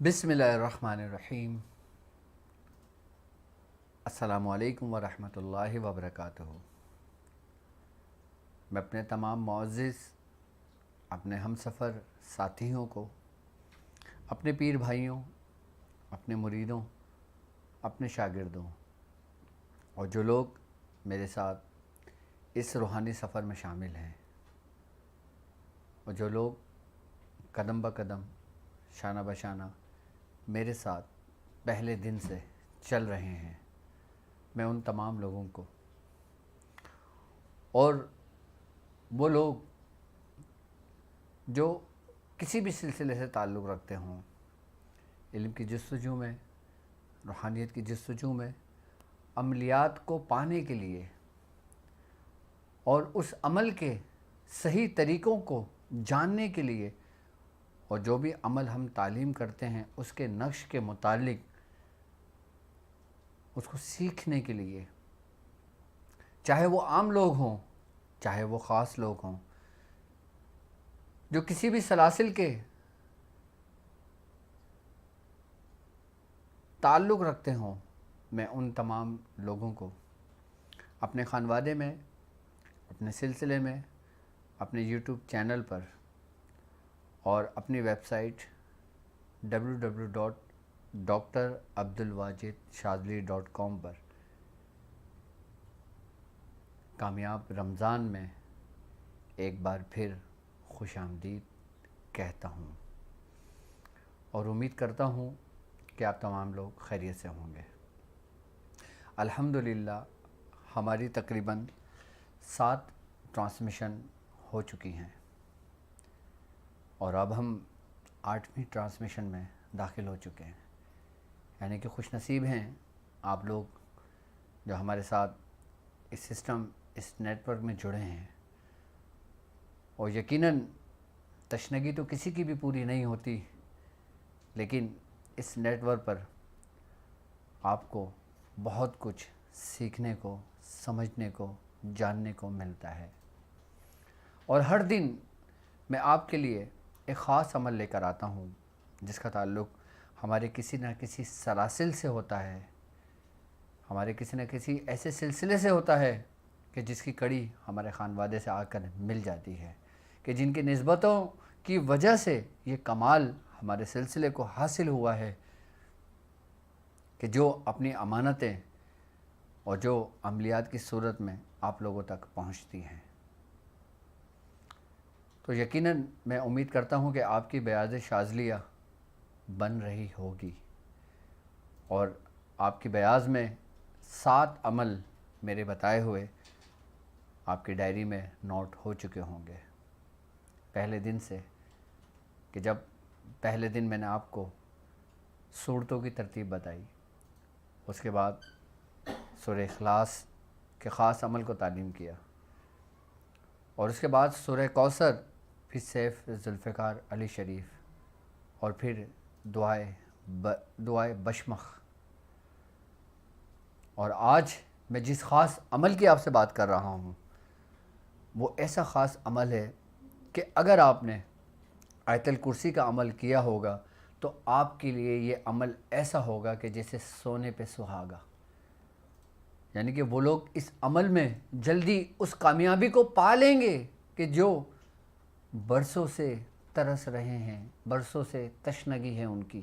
بسم اللہ الرحمن الرحیم۔ السلام علیکم ورحمۃ اللہ وبرکاتہ۔ میں اپنے تمام معزز اپنے ہم سفر ساتھیوں کو، اپنے پیر بھائیوں، اپنے مریدوں، اپنے شاگردوں اور جو لوگ میرے ساتھ اس روحانی سفر میں شامل ہیں اور جو لوگ قدم بقدم شانہ بشانہ میرے ساتھ پہلے دن سے چل رہے ہیں، میں ان تمام لوگوں کو اور وہ لوگ جو کسی بھی سلسلے سے تعلق رکھتے ہوں، علم کی جستجو میں، روحانیت کی جستجو میں، عملیات کو پانے کے لیے اور اس عمل کے صحیح طریقوں کو جاننے کے لیے، اور جو بھی عمل ہم تعلیم کرتے ہیں اس کے نقش کے متعلق اس کو سیکھنے کے لیے، چاہے وہ عام لوگ ہوں چاہے وہ خاص لوگ ہوں، جو کسی بھی سلاسل کے تعلق رکھتے ہوں، میں ان تمام لوگوں کو اپنے خانوادے میں، اپنے سلسلے میں، اپنے یوٹیوب چینل پر اور اپنی ویب سائٹ www.drabdulwajidshadli.com پر کامیاب رمضان میں ایک بار پھر خوش آمدید کہتا ہوں اور امید کرتا ہوں کہ آپ تمام لوگ خیریت سے ہوں گے۔ الحمدللہ ہماری تقریباً 7 ٹرانسمیشن ہو چکی ہیں اور اب ہم 8ویں ٹرانسمیشن میں داخل ہو چکے ہیں، یعنی کہ خوش نصیب ہیں آپ لوگ جو ہمارے ساتھ اس سسٹم، اس نیٹ ورک میں جڑے ہیں۔ اور یقیناً تشنگی تو کسی کی بھی پوری نہیں ہوتی، لیکن اس نیٹ ورک پر آپ کو بہت کچھ سیکھنے کو، سمجھنے کو، جاننے کو ملتا ہے۔ اور ہر دن میں آپ کے لیے ایک خاص عمل لے کر آتا ہوں جس کا تعلق ہمارے کسی نہ کسی سلاسل سے ہوتا ہے، ہمارے کسی نہ کسی ایسے سلسلے سے ہوتا ہے کہ جس کی کڑی ہمارے خانوادے سے آ کر مل جاتی ہے، کہ جن کی نسبتوں کی وجہ سے یہ کمال ہمارے سلسلے کو حاصل ہوا ہے کہ جو اپنی امانتیں اور جو عملیات کی صورت میں آپ لوگوں تک پہنچتی ہیں۔ تو یقیناً میں امید کرتا ہوں کہ آپ کی بیاض شاذلیہ بن رہی ہوگی اور آپ کی بیاض میں 7 عمل میرے بتائے ہوئے آپ کی ڈائری میں نوٹ ہو چکے ہوں گے پہلے دن سے، کہ جب پہلے دن میں نے آپ کو صورتوں کی ترتیب بتائی، اس کے بعد سورہ اخلاص کے خاص عمل کو تعلیم کیا، اور اس کے بعد سورہ کوثر، پھر سیف ذوالفقار علی شریف، اور پھر دعائے بشمخ۔ اور آج میں جس خاص عمل کی آپ سے بات کر رہا ہوں وہ ایسا خاص عمل ہے کہ اگر آپ نے آیت الکرسی کا عمل کیا ہوگا تو آپ کے لیے یہ عمل ایسا ہوگا کہ جیسے سونے پہ سہاگا، یعنی کہ وہ لوگ اس عمل میں جلدی اس کامیابی کو پا لیں گے کہ جو برسوں سے ترس رہے ہیں، برسوں سے تشنگی ہے ان کی،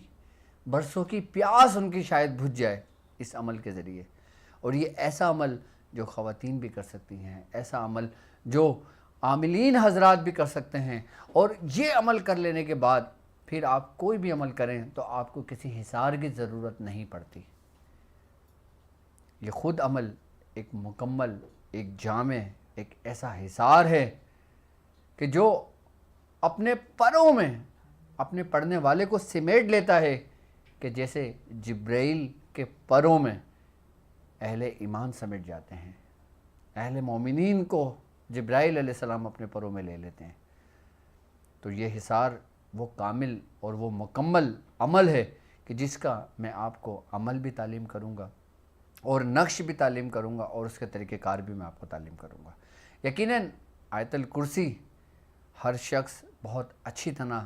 برسوں کی پیاس ان کی شاید بجھ جائے اس عمل کے ذریعے۔ اور یہ ایسا عمل جو خواتین بھی کر سکتی ہیں، ایسا عمل جو عاملین حضرات بھی کر سکتے ہیں، اور یہ عمل کر لینے کے بعد پھر آپ کوئی بھی عمل کریں تو آپ کو کسی حصار کی ضرورت نہیں پڑتی۔ یہ خود عمل ایک مکمل، ایک جامع، ایک ایسا حصار ہے کہ جو اپنے پروں میں اپنے پڑھنے والے کو سمیٹ لیتا ہے کہ جیسے جبرائیل کے پروں میں اہل ایمان سمیٹ جاتے ہیں، اہل مومنین کو جبرائیل علیہ السلام اپنے پروں میں لے لیتے ہیں۔ تو یہ حصار وہ کامل اور وہ مکمل عمل ہے کہ جس کا میں آپ کو عمل بھی تعلیم کروں گا اور نقش بھی تعلیم کروں گا اور اس کے طریقہ کار بھی میں آپ کو تعلیم کروں گا۔ یقیناً آیت الکرسی ہر شخص بہت اچھی طرح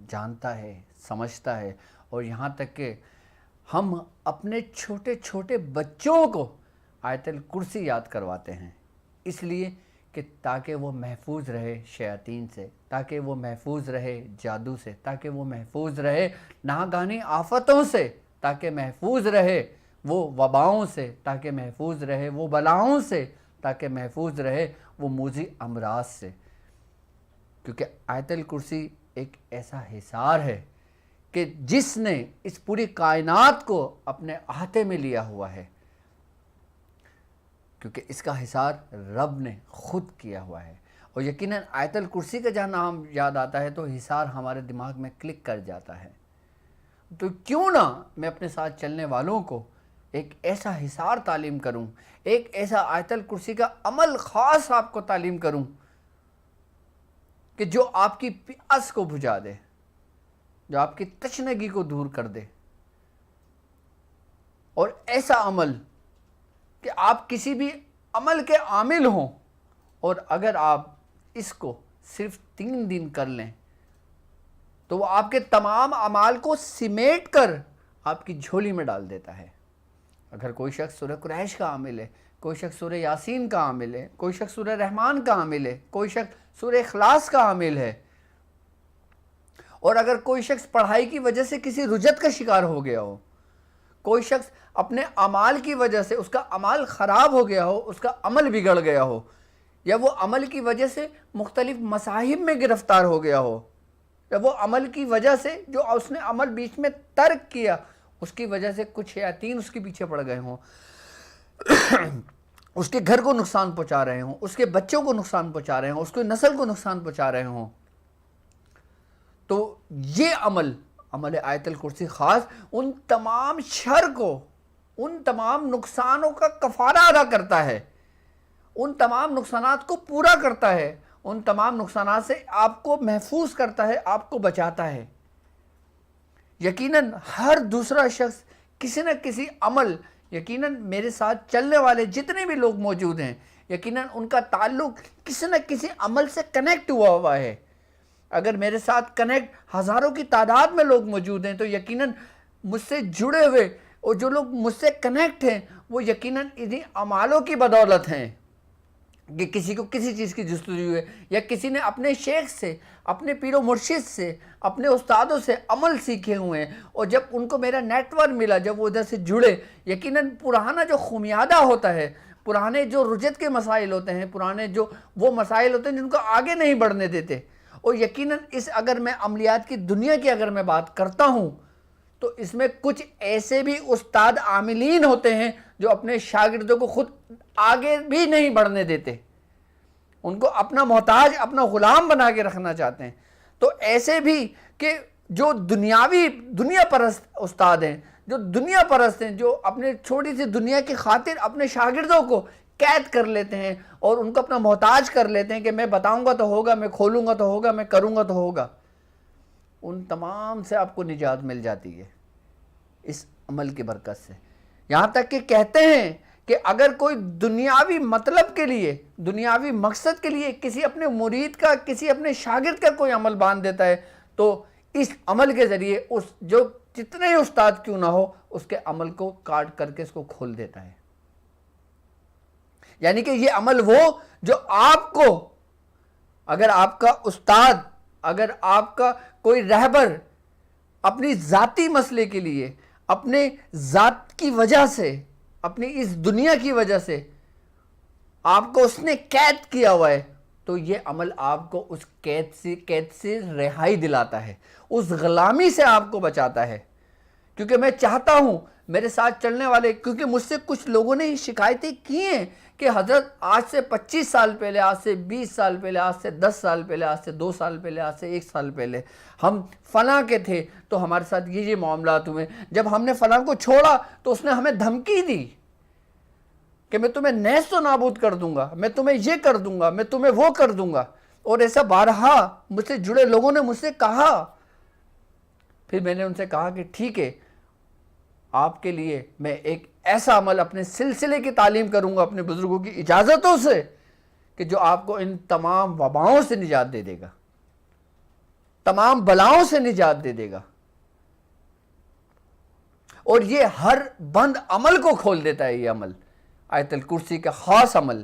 جانتا ہے، سمجھتا ہے اور یہاں تک کہ ہم اپنے چھوٹے چھوٹے بچوں کو آیت الکرسی یاد کرواتے ہیں، اس لیے کہ تاکہ وہ محفوظ رہے شیاطین سے، تاکہ وہ محفوظ رہے جادو سے، تاکہ وہ محفوظ رہے ناگہانی آفتوں سے، تاکہ محفوظ رہے وہ وباؤں سے، تاکہ محفوظ رہے وہ بلاؤں سے، تاکہ محفوظ رہے وہ موذی امراض سے. کیونکہ آیت الکرسی ایک ایسا حصار ہے کہ جس نے اس پوری کائنات کو اپنے احاطے میں لیا ہوا ہے، کیونکہ اس کا حصار رب نے خود کیا ہوا ہے. اور یقیناً آیت الکرسی کا جہاں نام یاد آتا ہے تو حصار ہمارے دماغ میں کلک کر جاتا ہے. تو کیوں نہ میں اپنے ساتھ چلنے والوں کو ایک ایسا حصار تعلیم کروں، ایک ایسا آیت الکرسی کا عمل خاص آپ کو تعلیم کروں کہ جو آپ کی پیاس کو بجھا دے، جو آپ کی تشنگی کو دور کر دے. اور ایسا عمل کہ آپ کسی بھی عمل کے عامل ہوں، اور اگر آپ اس کو صرف 3 دن کر لیں تو وہ آپ کے تمام اعمال کو سمیٹ کر آپ کی جھولی میں ڈال دیتا ہے. اگر کوئی شخص سورہ قریش کا عامل ہے، کوئی شخص سورہ یاسین کا عامل ہے، کوئی شخص سورہ رحمان کا عامل ہے، کوئی شخص سورہ اخلاص کا عامل ہے، اور اگر کوئی شخص پڑھائی کی وجہ سے کسی رجت کا شکار ہو گیا ہو، کوئی شخص اپنے اعمال کی وجہ سے اس کا عمل خراب ہو گیا ہو، اس کا عمل بگڑ گیا ہو، یا وہ عمل کی وجہ سے مختلف مصاہب میں گرفتار ہو گیا ہو، یا وہ عمل کی وجہ سے جو اس نے عمل بیچ میں ترک کیا اس کی وجہ سے کچھ شیاطین اس کے پیچھے پڑ گئے ہوں، اس کے گھر کو نقصان پہنچا رہے ہوں، اس کے بچوں کو نقصان پہنچا رہے ہوں، اس کی نسل کو نقصان پہنچا رہے ہوں، تو یہ عمل آیت الکرسی خاص ان تمام شر کو، ان تمام نقصانوں کا کفارہ ادا کرتا ہے، ان تمام نقصانات کو پورا کرتا ہے، ان تمام نقصانات سے آپ کو محفوظ کرتا ہے، آپ کو بچاتا ہے. یقیناً ہر دوسرا شخص کسی نہ کسی عمل، یقیناً میرے ساتھ چلنے والے جتنے بھی لوگ موجود ہیں، یقیناً ان کا تعلق کسی نہ کسی عمل سے کنیکٹ ہوا ہے. اگر میرے ساتھ کنیکٹ ہزاروں کی تعداد میں لوگ موجود ہیں تو یقیناً مجھ سے جڑے ہوئے، اور جو لوگ مجھ سے کنیکٹ ہیں وہ یقیناً انہی اعمالوں کی بدولت ہیں کہ کسی کو کسی چیز کی جستجو ہے، یا کسی نے اپنے شیخ سے، اپنے پیر و مرشد سے، اپنے استادوں سے عمل سیکھے ہوئے ہیں، اور جب ان کو میرا نیٹ ورک ملا، جب وہ ادھر سے جڑے، یقیناً پرانا جو خمیادہ ہوتا ہے، پرانے جو رجت کے مسائل ہوتے ہیں، پرانے جو وہ مسائل ہوتے ہیں جن کو آگے نہیں بڑھنے دیتے، اور یقیناً اگر میں عملیات کی دنیا کی اگر میں بات کرتا ہوں تو اس میں کچھ ایسے بھی استاد عاملین ہوتے ہیں جو اپنے شاگردوں کو خود آگے بھی نہیں بڑھنے دیتے، ان کو اپنا محتاج، اپنا غلام بنا کے رکھنا چاہتے ہیں. تو ایسے بھی کہ جو دنیا پرست استاد ہیں، جو دنیا پرست ہیں، جو اپنے چھوٹی سی دنیا کی خاطر اپنے شاگردوں کو قید کر لیتے ہیں اور ان کو اپنا محتاج کر لیتے ہیں کہ میں بتاؤں گا تو ہوگا، میں کھولوں گا تو ہوگا، میں کروں گا تو ہوگا، ان تمام سے آپ کو نجات مل جاتی ہے اس عمل کی برکت سے. یہاں تک کہ کہتے ہیں کہ اگر کوئی دنیاوی مطلب کے لیے، دنیاوی مقصد کے لیے کسی اپنے مرید کا، کسی اپنے شاگرد کا کوئی عمل باندھ دیتا ہے تو اس عمل کے ذریعے اس جو جتنے ہی استاد کیوں نہ ہو اس کے عمل کو کاٹ کر کے اس کو کھول دیتا ہے. یعنی کہ یہ عمل وہ جو آپ کو، اگر آپ کا استاد، اگر آپ کا کوئی رہبر اپنی ذاتی مسئلے کے لیے، اپنے ذات کی وجہ سے، اپنی اس دنیا کی وجہ سے آپ کو اس نے قید کیا ہوا ہے، تو یہ عمل آپ کو اس قید سے رہائی دلاتا ہے، اس غلامی سے آپ کو بچاتا ہے. کیونکہ میں چاہتا ہوں میرے ساتھ چلنے والے، کیونکہ مجھ سے کچھ لوگوں نے شکایتیں کی ہیں کہ حضرت آج سے 25 سال پہلے، آج سے 20 سال پہلے، آج سے 10 سال پہلے، آج سے 2 سال پہلے، آج سے 1 سال پہلے ہم فلاں کے تھے تو ہمارے ساتھ یہ معاملات ہوئے، جب ہم نے فلاں کو چھوڑا تو اس نے ہمیں دھمکی دی کہ میں تمہیں نیست و نابود کر دوں گا، میں تمہیں یہ کر دوں گا، میں تمہیں وہ کر دوں گا. اور ایسا بارہا مجھ سے جڑے لوگوں نے مجھ سے کہا. پھر میں نے ان سے کہا کہ ٹھیک ہے، آپ کے لیے میں ایک ایسا عمل اپنے سلسلے کی تعلیم کروں گا اپنے بزرگوں کی اجازتوں سے کہ جو آپ کو ان تمام وباؤں سے نجات دے دے گا، تمام بلاؤں سے نجات دے دے گا. اور یہ ہر بند عمل کو کھول دیتا ہے یہ عمل، آیت الکرسی کا خاص عمل.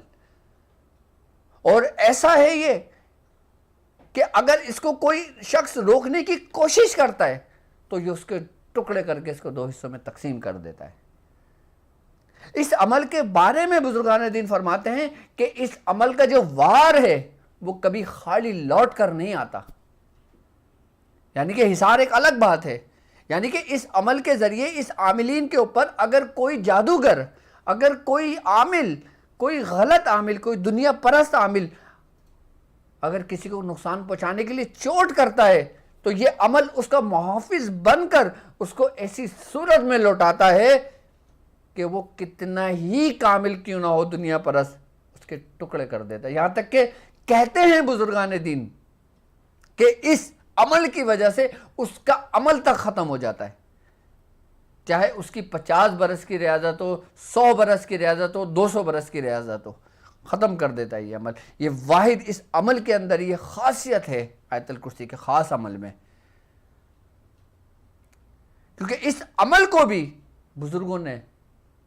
اور ایسا ہے یہ کہ اگر اس کو کوئی شخص روکنے کی کوشش کرتا ہے تو یہ اس کے ٹکڑے کر کے اس کو 2 حصوں میں تقسیم کر دیتا ہے. اس عمل کے بارے میں بزرگان دین فرماتے ہیں کہ اس عمل کا جو وار ہے وہ کبھی خالی لوٹ کر نہیں آتا. یعنی کہ حصار ایک الگ بات ہے. یعنی کہ اس عمل کے ذریعے اس عاملین کے اوپر اگر کوئی جادوگر، اگر کوئی عامل، کوئی غلط عامل، کوئی دنیا پرست عامل اگر کسی کو نقصان پہنچانے کے لیے چوٹ کرتا ہے تو یہ عمل اس کا محافظ بن کر اس کو ایسی صورت میں لوٹاتا ہے کہ وہ کتنا ہی کامل کیوں نہ ہو دنیا پرست، اس کے ٹکڑے کر دیتا ہے. یہاں تک کہ کہتے ہیں بزرگان دین کہ اس عمل کی وجہ سے اس کا عمل تک ختم ہو جاتا ہے، چاہے اس کی 50 برس کی ریاضت ہو، 100 برس کی ریاضت ہو، 200 برس کی ریاضت ہو، ختم کر دیتا ہے یہ عمل. یہ واحد اس عمل کے اندر یہ خاصیت ہے آیت الکرسی کے خاص عمل میں. کیونکہ اس عمل کو بھی بزرگوں نے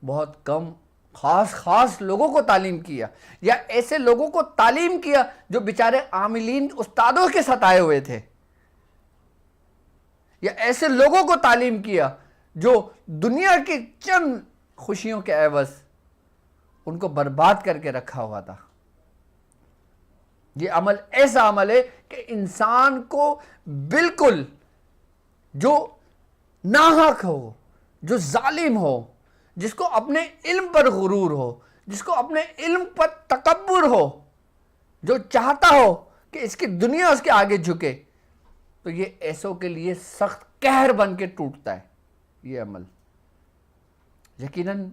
بہت کم خاص لوگوں کو تعلیم کیا، یا ایسے لوگوں کو تعلیم کیا جو بیچارے عاملین استادوں کے ستائے ہوئے تھے، یا ایسے لوگوں کو تعلیم کیا جو دنیا کی چند خوشیوں کے عوض ان کو برباد کر کے رکھا ہوا تھا. یہ عمل ایسا عمل ہے کہ انسان کو بالکل جو ناحق ہو، جو ظالم ہو، جس کو اپنے علم پر غرور ہو، جس کو اپنے علم پر تکبر ہو، جو چاہتا ہو کہ اس کی دنیا اس کے آگے جھکے، تو یہ ایسوں کے لیے سخت قہر بن کے ٹوٹتا ہے یہ عمل. یقیناً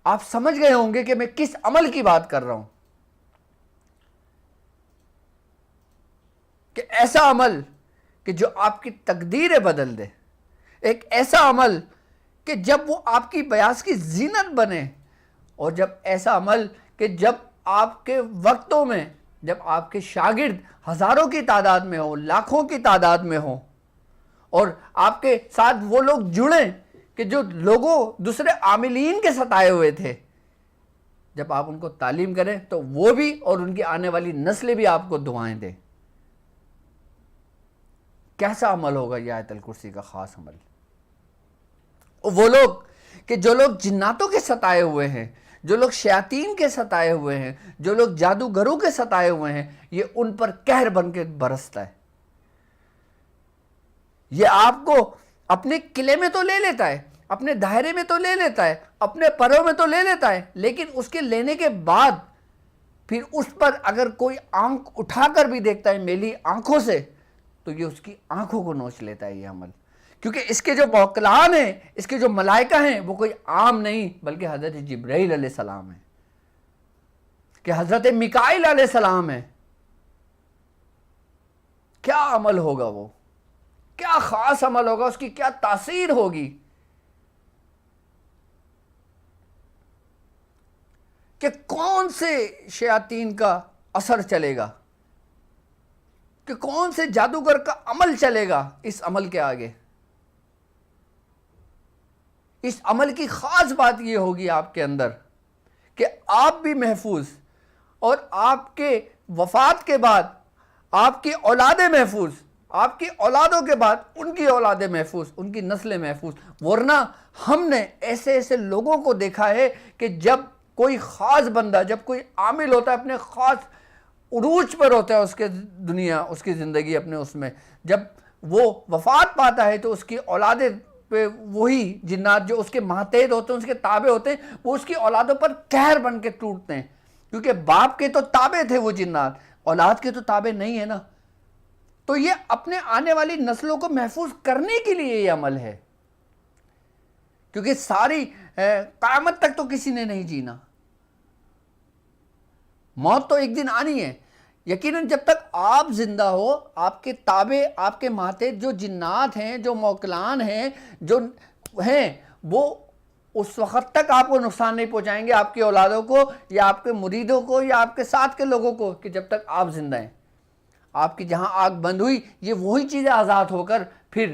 آپ سمجھ گئے ہوں گے کہ میں کس عمل کی بات کر رہا ہوں. کہ ایسا عمل کہ جو آپ کی تقدیریں بدل دے، ایک ایسا عمل کہ جب وہ آپ کی بیاس کی زینت بنے، اور جب ایسا عمل کہ جب آپ کے وقتوں میں جب آپ کے شاگرد ہزاروں کی تعداد میں ہوں، لاکھوں کی تعداد میں ہوں، اور آپ کے ساتھ وہ لوگ جڑیں کہ جو لوگوں دوسرے عاملین کے ستائے ہوئے تھے، جب آپ ان کو تعلیم کریں تو وہ بھی اور ان کی آنے والی نسلیں بھی آپ کو دعائیں دیں. کیسا عمل ہوگا یہ آیت الکرسی کا خاص عمل. وہ لوگ کہ جو لوگ جناتوں کے ستائے ہوئے ہیں، جو لوگ شیاطین کے ستائے ہوئے ہیں، جو لوگ جادوگروں کے ستائے ہوئے ہیں، یہ ان پر قہر بن کے برستا ہے. یہ آپ کو اپنے قلعے میں تو لے لیتا ہے، اپنے دائرے میں تو لے لیتا ہے، اپنے پروں میں تو لے لیتا ہے، لیکن اس کے لینے کے بعد پھر اس پر اگر کوئی آنکھ اٹھا کر بھی دیکھتا ہے میلی آنکھوں سے تو یہ اس کی آنکھوں کو نوچ لیتا ہے یہ عمل. کیونکہ اس کے جو موکلان ہیں، اس کے جو ملائکہ ہیں، وہ کوئی عام نہیں بلکہ حضرت جبرائیل علیہ السلام ہیں، کہ حضرت میکائیل علیہ السلام ہیں. کیا عمل ہوگا وہ، کیا خاص عمل ہوگا، اس کی کیا تاثیر ہوگی کہ کون سے شیاطین کا اثر چلے گا، کہ کون سے جادوگر کا عمل چلے گا اس عمل کے آگے. اس عمل کی خاص بات یہ ہوگی آپ کے اندر کہ آپ بھی محفوظ، اور آپ کے وفات کے بعد آپ کی اولادیں محفوظ، آپ کی اولادوں کے بعد ان کی اولادیں محفوظ، ان کی نسلیں محفوظ. ورنہ ہم نے ایسے ایسے لوگوں کو دیکھا ہے کہ جب کوئی خاص بندہ، جب کوئی عامل ہوتا ہے، اپنے خاص عروج پر ہوتا ہے اس کے دنیا، اس کی زندگی اپنے اس میں، جب وہ وفات پاتا ہے تو اس کی اولادیں پہ وہی جنات جو اس کے ماتحت ہوتے ہیں، اس کے تابع ہوتے ہیں، وہ اس کی اولادوں پر قہر بن کے ٹوٹتے ہیں. کیونکہ باپ کے تو تابع تھے وہ جنات، اولاد کے تو تابع نہیں ہے نا. تو یہ اپنے آنے والی نسلوں کو محفوظ کرنے کے لیے یہ عمل ہے، کیونکہ ساری قیامت تک تو کسی نے نہیں جینا، موت تو ایک دن آنی ہے. یقیناً جب تک آپ زندہ ہو، آپ کے تابع، آپ کے ماتحت جو جنات ہیں، جو موکلان ہیں، جو ہیں، وہ اس وقت تک آپ کو نقصان نہیں پہنچائیں گے، آپ کی اولادوں کو یا آپ کے مریدوں کو یا آپ کے ساتھ کے لوگوں کو، کہ جب تک آپ زندہ ہیں. آپ کی جہاں آنکھ بند ہوئی، یہ وہی چیزیں آزاد ہو کر پھر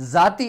ذاتی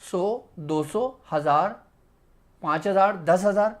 100, 200, 1000, 5000, 10,000।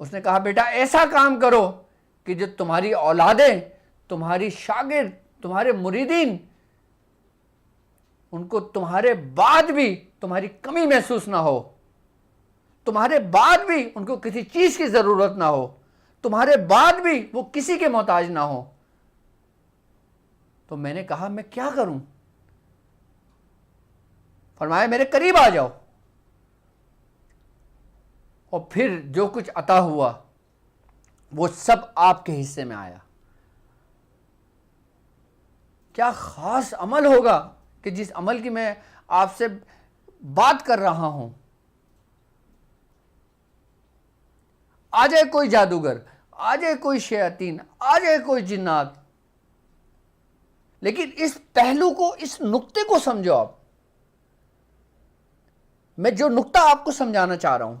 اس نے کہا بیٹا ایسا کام کرو کہ جو تمہاری اولادیں، تمہاری شاگرد، تمہارے مریدین، ان کو تمہارے بعد بھی تمہاری کمی محسوس نہ ہو، تمہارے بعد بھی ان کو کسی چیز کی ضرورت نہ ہو، تمہارے بعد بھی وہ کسی کے محتاج نہ ہو۔ تو میں نے کہا میں کیا کروں؟ فرمایا میرے قریب آ جاؤ، اور پھر جو کچھ عطا ہوا وہ سب آپ کے حصے میں آیا۔ کیا خاص عمل ہوگا کہ جس عمل کی میں آپ سے بات کر رہا ہوں۔ آ جائے کوئی جادوگر، آ جائے کوئی شیاطین، آ جائے کوئی جنات، لیکن اس پہلو کو، اس نقطے کو سمجھو۔ آپ، میں جو نقطہ آپ کو سمجھانا چاہ رہا ہوں،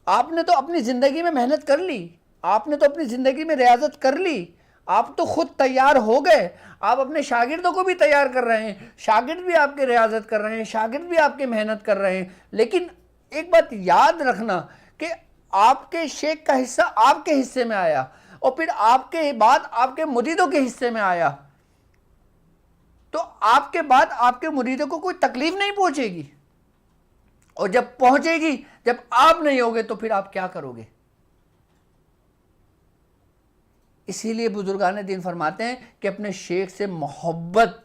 آپ نے تو اپنی زندگی میں محنت کر لی، آپ نے تو اپنی زندگی میں ریاضت کر لی، آپ تو خود تیار ہو گئے، آپ اپنے شاگردوں کو بھی تیار کر رہے ہیں، شاگرد بھی آپ کے ریاضت کر رہے ہیں، شاگرد بھی آپ کے محنت کر رہے ہیں، لیکن ایک بات یاد رکھنا کہ آپ کے شیخ کا حصہ آپ کے حصے میں آیا، اور پھر آپ کے بعد آپ کے مریدوں کے حصے میں آیا، تو آپ کے بعد آپ کے مریدوں کو کوئی تکلیف نہیں پہنچے گی، اور جب پہنچے گی، جب آپ نہیں ہوگے تو پھر آپ کیا کرو گے؟ اسی لیے بزرگان دین فرماتے ہیں کہ اپنے شیخ سے محبت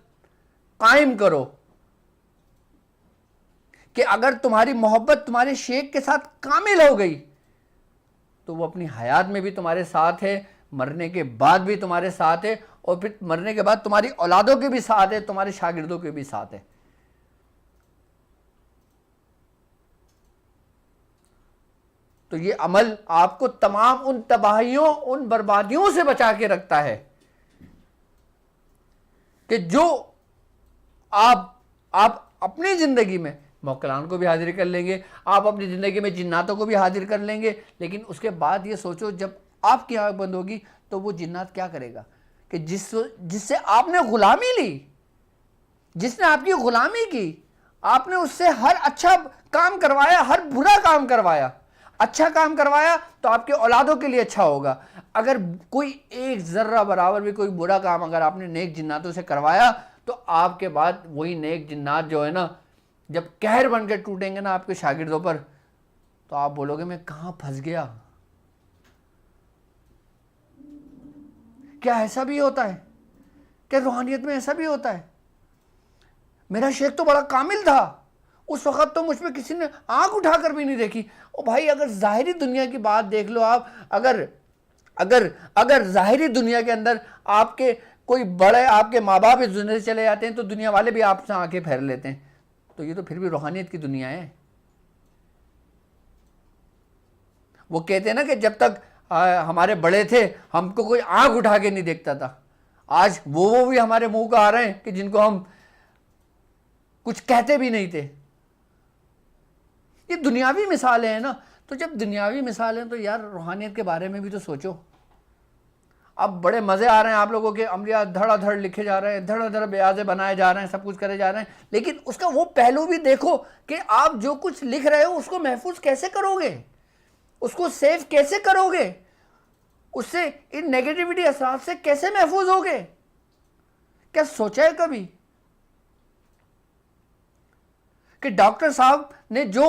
قائم کرو، کہ اگر تمہاری محبت تمہارے شیخ کے ساتھ کامل ہو گئی تو وہ اپنی حیات میں بھی تمہارے ساتھ ہے، مرنے کے بعد بھی تمہارے ساتھ ہے، اور پھر مرنے کے بعد تمہاری اولادوں کے بھی ساتھ ہے، تمہارے شاگردوں کے بھی ساتھ ہے۔ تو یہ عمل آپ کو تمام ان تباہیوں، ان بربادیوں سے بچا کے رکھتا ہے کہ جو آپ اپنی زندگی میں موکلان کو بھی حاضر کر لیں گے، آپ اپنی زندگی میں جناتوں کو بھی حاضر کر لیں گے، لیکن اس کے بعد یہ سوچو جب آپ کی آنکھ بند ہوگی تو وہ جنات کیا کرے گا کہ جس سے آپ نے غلامی لی، جس نے آپ کی غلامی کی، آپ نے اس سے ہر اچھا کام کروایا، ہر برا کام کروایا، اچھا کام کروایا تو آپ کے اولادوں کے لیے اچھا ہوگا، اگر کوئی ایک ذرہ برابر بھی کوئی برا کام اگر آپ نے نیک جناتوں سے کروایا تو آپ کے بعد وہی نیک جنات جو ہے نا، جب قہر بن کے ٹوٹیں گے نا آپ کے شاگردوں پر، تو آپ بولو گے میں کہاں پھنس گیا۔ کیا ایسا بھی ہوتا ہے؟ کیا روحانیت میں ایسا بھی ہوتا ہے؟ میرا شیخ تو بڑا کامل تھا، اس وقت تو مجھ پہ کسی نے آنکھ اٹھا کر بھی نہیں دیکھی۔ او بھائی اگر ظاہری دنیا کی بات دیکھ لو آپ، اگر ظاہری دنیا کے اندر آپ کے کوئی بڑے، آپ کے ماں باپ اس دنیا سے چلے جاتے ہیں تو دنیا والے بھی آپ سے آنکھیں پھیر لیتے ہیں، تو یہ تو پھر بھی روحانیت کی دنیا ہے۔ وہ کہتے ہیں نا کہ جب تک ہمارے بڑے تھے ہم کو کوئی آنکھ اٹھا کے نہیں دیکھتا تھا، آج وہ بھی ہمارے منہ کو آ رہے ہیں کہ جن کو ہم کچھ کہتے بھی نہیں تھے۔ یہ دنیاوی مثالیں ہیں نا، تو جب دنیاوی مثالیں تو یار روحانیت کے بارے میں بھی تو سوچو۔ اب بڑے مزے آ رہے ہیں آپ لوگوں کے، املیات دھڑا دھڑ لکھے جا رہے ہیں، دھڑا دھڑ بیاضے بنائے جا رہے ہیں، سب کچھ کرے جا رہے ہیں، لیکن اس کا وہ پہلو بھی دیکھو کہ آپ جو کچھ لکھ رہے ہو اس کو محفوظ کیسے کرو گے، اس کو سیو کیسے کرو گے، اس سے ان نیگیٹیوٹی اثرات سے کیسے محفوظ ہوگے؟ کیا سوچا ہے کبھی کہ ڈاکٹر صاحب نے جو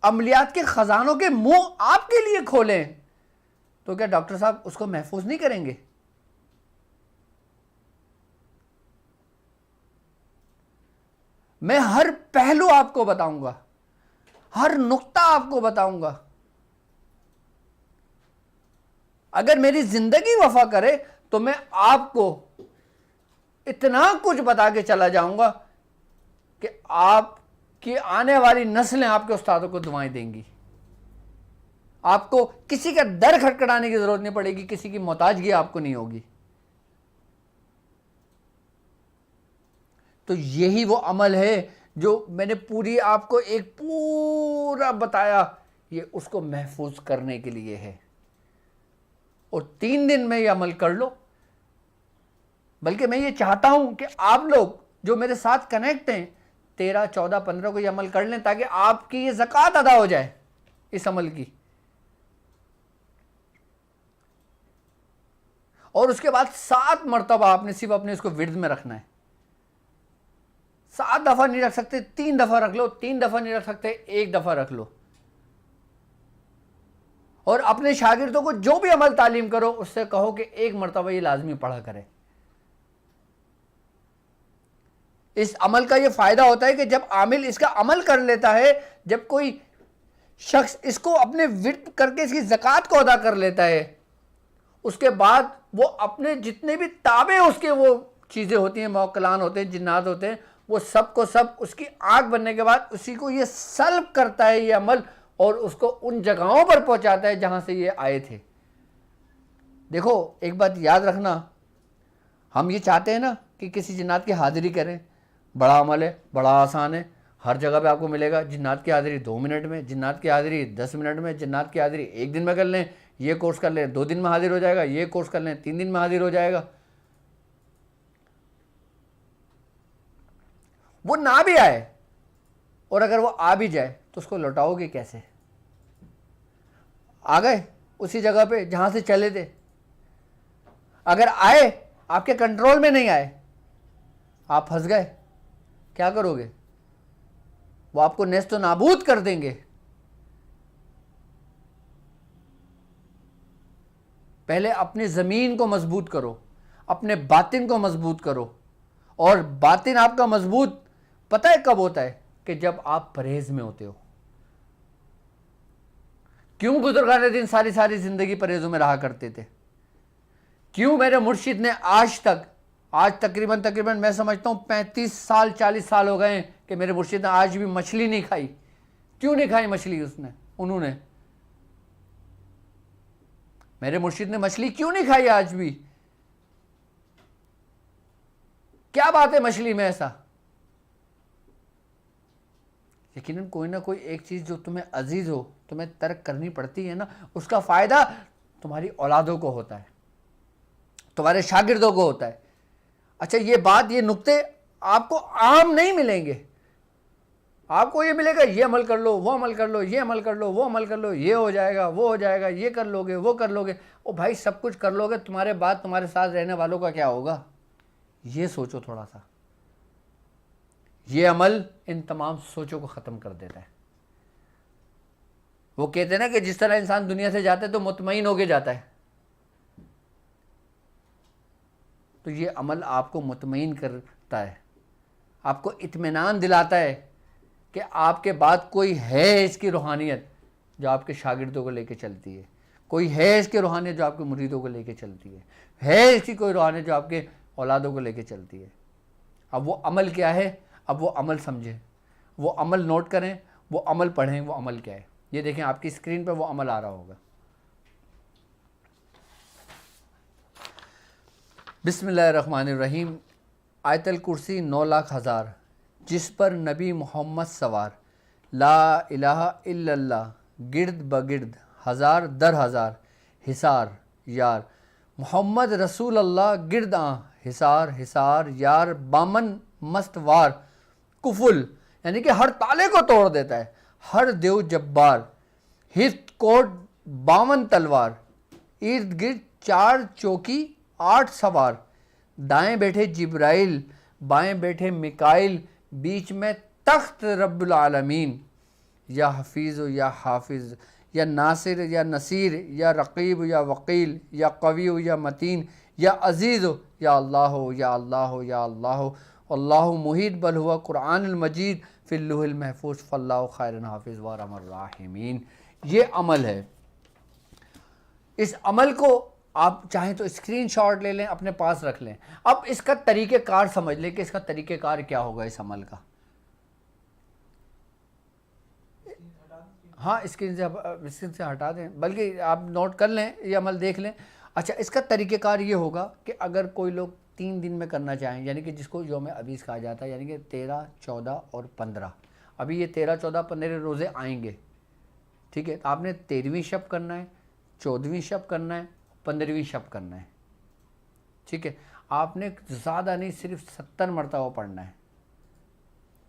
عملیات کے خزانوں کے منہ آپ کے لیے کھولے تو کیا ڈاکٹر صاحب اس کو محفوظ نہیں کریں گے؟ میں ہر پہلو آپ کو بتاؤں گا، ہر نقطہ آپ کو بتاؤں گا۔ اگر میری زندگی وفا کرے تو میں آپ کو اتنا کچھ بتا کے چلا جاؤں گا کہ آپ کی آنے والی نسلیں آپ کے استادوں کو دعائیں دیں گی، آپ کو کسی کا در کھٹکھٹانے کی ضرورت نہیں پڑے گی، کسی کی محتاجگی آپ کو نہیں ہوگی۔ تو یہی وہ عمل ہے جو میں نے پوری آپ کو ایک پورا بتایا، یہ اس کو محفوظ کرنے کے لیے ہے، اور 3 دن میں یہ عمل کر لو۔ بلکہ میں یہ چاہتا ہوں کہ آپ لوگ جو میرے ساتھ کنیکٹ ہیں 13، 14، 15 کو یہ عمل کر لیں، تاکہ آپ کی یہ زکوٰۃ ادا ہو جائے اس عمل کی۔ اور اس کے بعد 7 مرتبہ آپ نے صرف اپنے اس کو ورد میں رکھنا ہے. 7 دفعہ نہیں رکھ سکتے 3 دفعہ رکھ لو, 3 دفعہ نہیں رکھ سکتے 1 دفعہ رکھ لو. اور اپنے شاگردوں کو جو بھی عمل تعلیم کرو اس سے کہو کہ 1 مرتبہ یہ لازمی پڑھا کرے. اس عمل کا یہ فائدہ ہوتا ہے کہ جب عامل اس کا عمل کر لیتا ہے, جب کوئی شخص اس کو اپنے ورد کر کے اس کی زکوٰۃ کو ادا کر لیتا ہے, اس کے بعد وہ اپنے جتنے بھی تابع اس کے وہ چیزیں ہوتی ہیں, موکلان ہوتے ہیں, جنات ہوتے ہیں, وہ سب کو سب اس کی آنکھ بننے کے بعد اسی کو یہ سلب کرتا ہے یہ عمل, اور اس کو ان جگہوں پر پہنچاتا ہے جہاں سے یہ آئے تھے. دیکھو ایک بات یاد رکھنا, ہم یہ چاہتے ہیں نا کہ کسی جنات کی حاضری کریں, بڑا عمل ہے, بڑا آسان ہے, ہر جگہ پہ آپ کو ملے گا. جنات کی حاضری 2 منٹ میں, جنات کی حاضری 10 منٹ میں, جنات کی حاضری 1 دن میں کر لیں, یہ کورس کر لیں 2 دن میں حاضر ہو جائے گا, یہ کورس کر لیں 3 دن میں حاضر ہو جائے گا. وہ نہ بھی آئے, اور اگر وہ آ بھی جائے تو اس کو لوٹاؤ گے کیسے؟ آ گئے اسی جگہ پہ جہاں سے چلے تھے, اگر آئے آپ کے کنٹرول میں نہیں آئے, آپ پھنس گئے, کیا کرو گے؟ وہ آپ کو نیست و نابود کر دیں گے. پہلے اپنی زمین کو مضبوط کرو, اپنے باطن کو مضبوط کرو. اور باطن آپ کا مضبوط پتہ ہے کب ہوتا ہے؟ کہ جب آپ پرہیز میں ہوتے ہو. کیوں بزرگان دین ساری زندگی پرہیزوں میں رہا کرتے تھے؟ کیوں میرے مرشد نے آج تقریباً میں سمجھتا ہوں 35 سال 40 سال ہو گئے ہیں کہ میرے مرشد نے آج بھی مچھلی نہیں کھائی. کیوں نہیں کھائی مچھلی انہوں نے؟ میرے مرشد نے مچھلی کیوں نہیں کھائی آج بھی؟ کیا بات ہے مچھلی میں ایسا؟ یقیناً کوئی نہ کوئی ایک چیز جو تمہیں عزیز ہو, تمہیں ترک کرنی پڑتی ہے نا, اس کا فائدہ تمہاری اولادوں کو ہوتا ہے, تمہارے شاگردوں کو ہوتا ہے. اچھا یہ بات, یہ نقطے آپ کو عام نہیں ملیں گے. آپ کو یہ ملے گا یہ عمل کر لو, وہ عمل کر لو, یہ عمل کر لو, وہ عمل کر لو, یہ ہو جائے گا, وہ ہو جائے گا, یہ کر لو گے, وہ کر لو گے. او بھائی سب کچھ کر لو گے, تمہارے بعد تمہارے ساتھ رہنے والوں کا کیا ہوگا؟ یہ سوچو تھوڑا سا. یہ عمل ان تمام سوچوں کو ختم کر دیتا ہے. وہ کہتے ہیں نا کہ جس طرح انسان دنیا سے جاتا ہے تو مطمئن ہو کے جاتا ہے, تو یہ عمل آپ کو مطمئن کرتا ہے, آپ کو اطمینان دلاتا ہے کہ آپ کے بعد کوئی ہے اس کی روحانیت جو آپ کے شاگردوں کو لے کے چلتی ہے, کوئی ہے اس کی روحانیت جو آپ کے مریدوں کو لے کے چلتی ہے اس کی کوئی روحانیت جو آپ کے اولادوں کو لے کے چلتی ہے. اب وہ عمل کیا ہے؟ اب وہ عمل سمجھیں, وہ عمل نوٹ کریں, وہ عمل پڑھیں. وہ عمل کیا ہے؟ یہ دیکھیں آپ کی اسکرین پہ وہ عمل آ رہا ہوگا. بسم اللہ الرحمن الرحیم. آیت الکرسی 9,00,000 جس پر نبی محمد سوار, لا الہ الا اللہ گرد بگرد ہزار در ہزار حصار یار, محمد رسول اللہ گرد حصار حصار یار, بامن مستوار کفل, یعنی کہ ہر تالے کو توڑ دیتا ہے, ہر دیو جبار, ہفت کوٹ 52 تلوار, ارد گرد 4 چوکی 8 سوار, دائیں بیٹھے جبرائیل بائیں بیٹھے میکائیل, بیچ میں تخت رب العالمین, یا حفیظ یا حافظ, یا ناصر یا نصیر, یا رقیب یا وکیل, یا قوی یا متین, یا عزیز یا اللہ یا اللہ یا اللہ, اللہ محیط بل ہوا قرآن المجید فی اللوح المحفوظ فاللہ خیر حافظ وارحم الراحمین. یہ عمل ہے. اس عمل کو آپ چاہیں تو اسکرین شاٹ لے لیں, اپنے پاس رکھ لیں. اب اس کا طریقہ کار سمجھ لیں کہ اس کا طریقہ کار کیا ہوگا اس عمل کا. ہاں اسکرین سے ہٹا دیں, بلکہ آپ نوٹ کر لیں, یہ عمل دیکھ لیں. اچھا اس کا طریقہ کار یہ ہوگا کہ اگر کوئی لوگ 3 دن میں کرنا چاہیں, یعنی کہ جس کو یوم عبیس کہا جاتا ہے, یعنی کہ 13, 14 اور 15, ابھی یہ 13, 14, 15 روزے آئیں گے, ٹھیک ہے. تو آپ نے 13ویں شب کرنا ہے, 14ویں شب کرنا ہے, 15ویں شب کرنا ہے, ٹھیک ہے. آپ نے زیادہ نہیں, صرف 70 مرتبہ پڑھنا ہے,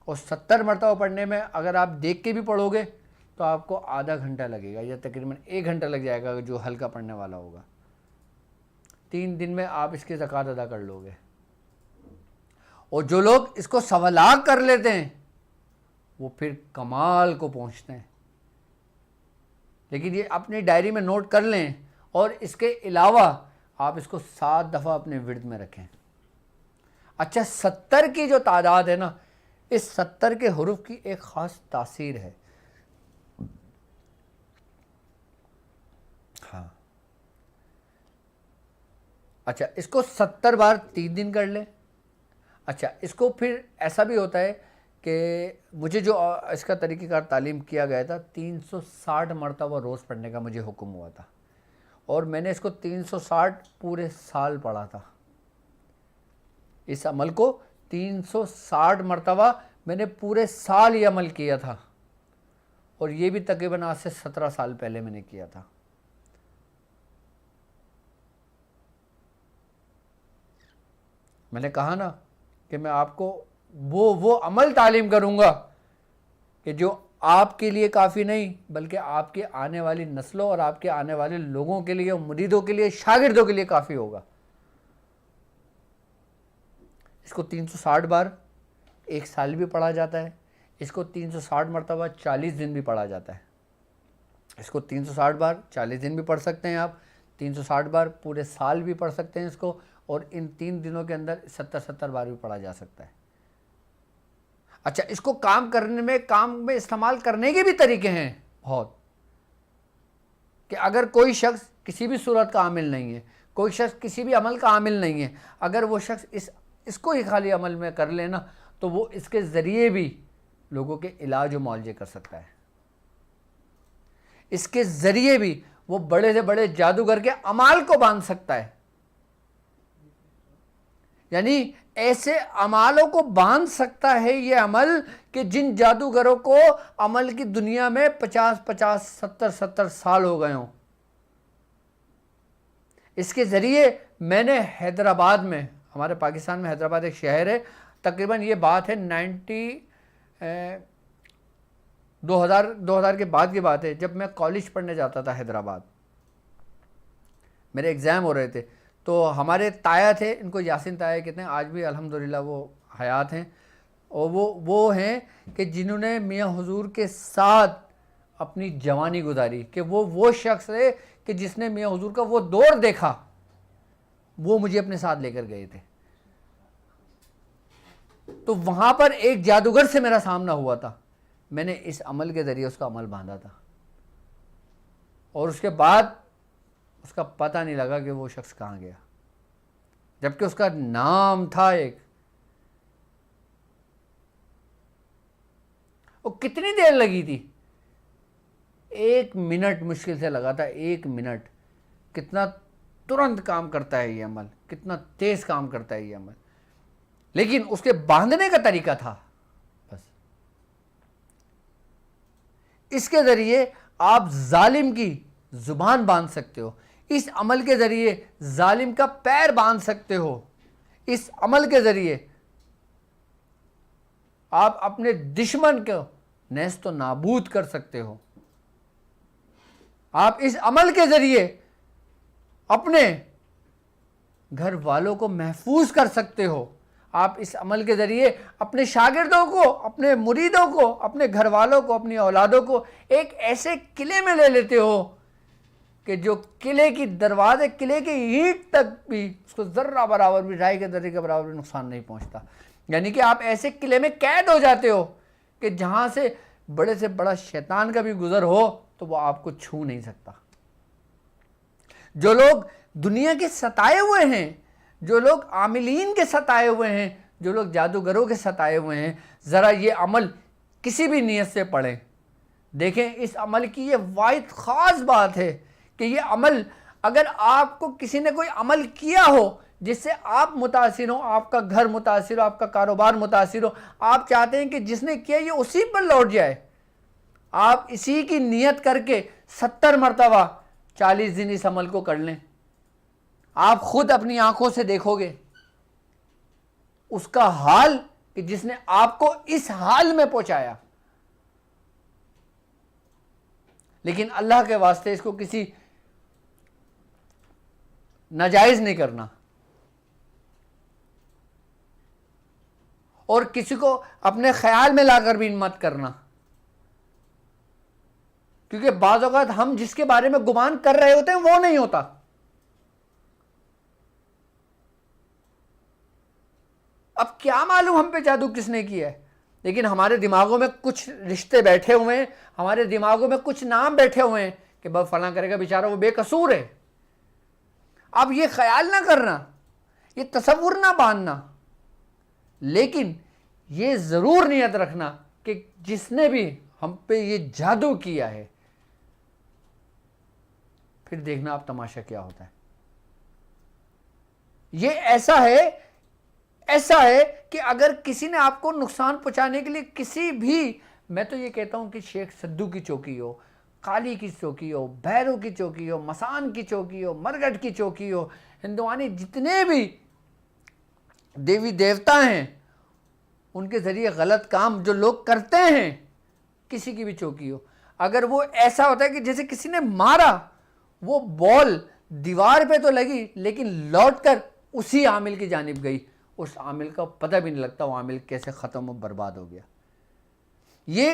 اور 70 مرتبہ پڑھنے میں اگر آپ دیکھ کے بھی پڑھو گے تو آپ کو آدھا گھنٹہ لگے گا, یا تقریباً 1 گھنٹہ لگ جائے گا جو ہلکا پڑھنے والا ہوگا. 3 دن میں آپ اس کی زکوٰۃ ادا کر لو گے. اور جو لوگ اس کو 1.25 لاکھ کر لیتے ہیں وہ پھر کمال کو پہنچتے ہیں. لیکن یہ اپنی ڈائری میں نوٹ کر لیں, اور اس کے علاوہ آپ اس کو 7 دفعہ اپنے ورد میں رکھیں. اچھا 70 کی جو تعداد ہے نا, اس 70 کے حروف کی ایک خاص تاثیر ہے. ہاں اچھا اس کو 70 بار 3 دن کر لیں. اچھا اس کو پھر ایسا بھی ہوتا ہے کہ مجھے جو اس کا طریقہ کار تعلیم کیا گیا تھا 360 مرتبہ روز پڑھنے کا مجھے حکم ہوا تھا, اور میں نے اس کو 360 پورے سال پڑھا تھا. اس عمل کو 360 مرتبہ میں نے پورے سال یہ عمل کیا تھا, اور یہ بھی تقریباً آج سے 17 سال پہلے میں نے کیا تھا. میں نے کہا نا کہ میں آپ کو وہ عمل تعلیم کروں گا کہ جو آپ کے لیے کافی نہیں بلکہ آپ کے آنے والی نسلوں اور آپ کے آنے والے لوگوں کے لیے, مریدوں کے لیے, شاگردوں کے لیے کافی ہوگا. اس کو 360 بار 1 سال بھی پڑھا جاتا ہے. اس کو 360 مرتبہ 40 دن بھی پڑھا جاتا ہے. اس کو 360 بار 40 دن بھی پڑھ سکتے ہیں آپ, 360 بار پورے سال بھی پڑھ سکتے ہیں اس کو, اور ان 3 دنوں کے اندر 70 بار بھی پڑھا جا سکتا ہے. اچھا اس کو کام میں استعمال کرنے کے بھی طریقے ہیں بہت, کہ اگر کوئی شخص کسی بھی صورت کا عامل نہیں ہے, کوئی شخص کسی بھی عمل کا عامل نہیں ہے, اگر وہ شخص اس کو ہی خالی عمل میں کر لینا تو وہ اس کے ذریعے بھی لوگوں کے علاج و معالجے کر سکتا ہے. اس کے ذریعے بھی وہ بڑے سے بڑے جادوگر کے اعمال کو باندھ سکتا ہے. یعنی ایسے اعمالوں کو باندھ سکتا ہے یہ عمل کہ جن جادوگروں کو عمل کی دنیا میں 50 70 سال ہو گئے ہوں. اس کے ذریعے میں نے حیدرآباد میں, ہمارے پاکستان میں حیدرآباد ایک شہر ہے, تقریباً یہ بات ہے 2000 کے بعد کی بات ہے, جب میں کالج پڑھنے جاتا تھا حیدرآباد, میرے ایگزام ہو رہے تھے, تو ہمارے تایا تھے, ان کو یاسین تایا کہتے ہیں, آج بھی الحمدللہ وہ حیات ہیں, اور وہ ہیں کہ جنہوں نے میاں حضور کے ساتھ اپنی جوانی گزاری, کہ وہ شخص ہے کہ جس نے میاں حضور کا وہ دور دیکھا, وہ مجھے اپنے ساتھ لے کر گئے تھے. تو وہاں پر ایک جادوگر سے میرا سامنا ہوا تھا, میں نے اس عمل کے ذریعے اس کا عمل باندھا تھا, اور اس کے بعد اس کا پتہ نہیں لگا کہ وہ شخص کہاں گیا, جبکہ اس کا نام تھا ایک. وہ کتنی دیر لگی تھی؟ 1 منٹ مشکل سے لگا تھا, 1 منٹ. کتنا ترنت کام کرتا ہے یہ عمل, کتنا تیز کام کرتا ہے یہ عمل. لیکن اس کے باندھنے کا طریقہ تھا بس. اس کے ذریعے آپ ظالم کی زبان باندھ سکتے ہو, اس عمل کے ذریعے ظالم کا پیر باندھ سکتے ہو, اس عمل کے ذریعے آپ اپنے دشمن کو نیست و نابود کر سکتے ہو. آپ اس عمل کے ذریعے اپنے گھر والوں کو محفوظ کر سکتے ہو. آپ اس عمل کے ذریعے اپنے شاگردوں کو, اپنے مریدوں کو, اپنے گھر والوں کو, اپنی اولادوں کو ایک ایسے قلعے میں لے لیتے ہو کہ جو قلعے کی دروازے, قلعے کی اینٹ تک بھی اس کو ذرہ برابر بھی, رائے کے ذرے کے برابر بھی نقصان نہیں پہنچتا. یعنی کہ آپ ایسے قلعے میں قید ہو جاتے ہو کہ جہاں سے بڑے سے بڑا شیطان کا بھی گزر ہو تو وہ آپ کو چھو نہیں سکتا. جو لوگ دنیا کے ستائے ہوئے ہیں, جو لوگ عاملین کے ستائے ہوئے ہیں, جو لوگ جادوگروں کے ستائے ہوئے ہیں, ذرا یہ عمل کسی بھی نیت سے پڑھیں. دیکھیں اس عمل کی یہ واحد خاص بات ہے کہ یہ عمل, اگر آپ کو کسی نے کوئی عمل کیا ہو جس سے آپ متاثر ہو, آپ کا گھر متاثر ہو, آپ کا کاروبار متاثر ہو, آپ چاہتے ہیں کہ جس نے کیا یہ اسی پر لوٹ جائے, آپ اسی کی نیت کر کے 70 مرتبہ 40 دن اس عمل کو کر لیں. آپ خود اپنی آنکھوں سے دیکھو گے اس کا حال کہ جس نے آپ کو اس حال میں پہنچایا. لیکن اللہ کے واسطے اس کو کسی ناجائز نہیں کرنا، اور کسی کو اپنے خیال میں لا کر بھی مت کرنا، کیونکہ بعض اوقات ہم جس کے بارے میں گمان کر رہے ہوتے ہیں وہ نہیں ہوتا۔ اب کیا معلوم ہم پہ جادو کس نے کیا ہے، لیکن ہمارے دماغوں میں کچھ رشتے بیٹھے ہوئے ہیں، ہمارے دماغوں میں کچھ نام بیٹھے ہوئے ہیں کہ بس فلاں کرے گا بیچارہ وہ بے قصور ہے۔ اب یہ خیال نہ کرنا، یہ تصور نہ باندھنا، لیکن یہ ضرور نیت رکھنا کہ جس نے بھی ہم پہ یہ جادو کیا ہے، پھر دیکھنا آپ تماشا کیا ہوتا ہے۔ یہ ایسا ہے کہ اگر کسی نے آپ کو نقصان پہنچانے کے لیے کسی بھی، میں تو یہ کہتا ہوں کہ شیخ سدو کی چوکی ہو، کالی کی چوکی ہو، بھیرو کی چوکی ہو، مسان کی چوکی ہو، مرگٹ کی چوکی ہو، ہندوانی جتنے بھی دیوی دیوتا ہیں ان کے ذریعے غلط کام جو لوگ کرتے ہیں، کسی کی بھی چوکی ہو، اگر وہ ایسا ہوتا ہے کہ جیسے کسی نے مارا، وہ بال دیوار پہ تو لگی لیکن لوٹ کر اسی عامل کی جانب گئی، اس عامل کا پتہ بھی نہیں لگتا وہ عامل کیسے ختم و برباد ہو گیا۔ یہ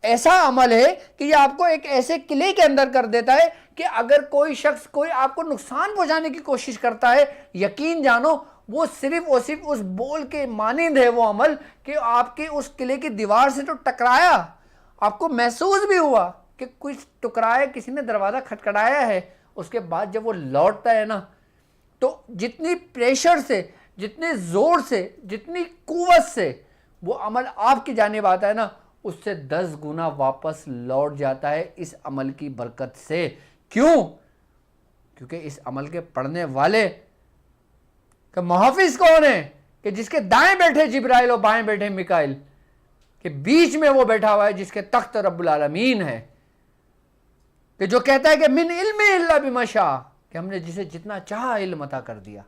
ایسا عمل ہے کہ یہ آپ کو ایک ایسے قلعے کے اندر کر دیتا ہے کہ اگر کوئی شخص کوئی آپ کو نقصان پہنچانے کی کوشش کرتا ہے، یقین جانو وہ صرف اور صرف اس بول کے مانند ہے وہ عمل کہ آپ کے اس قلعے کی دیوار سے تو ٹکرایا، آپ کو محسوس بھی ہوا کہ کچھ ٹکرایا، کسی نے دروازہ کھٹکھٹایا ہے، اس کے بعد جب وہ لوٹتا ہے نا تو جتنی پریشر سے، جتنے زور سے، جتنی قوت سے وہ عمل آپ کی جانب آتا ہے نا، اس سے 10 گنا واپس لوٹ جاتا ہے اس عمل کی برکت سے۔ کیوں؟ کیونکہ اس عمل کے پڑھنے والے کہ محافظ کون ہے؟ کہ جس کے دائیں بیٹھے جبرائیل اور بائیں بیٹھے میکائیل، کہ بیچ میں وہ بیٹھا ہوا ہے جس کے تخت رب العالمین ہے، کہ جو کہتا ہے کہ من علم الا بما شاء، کہ ہم نے جسے جتنا چاہا علم عطا کر دیا۔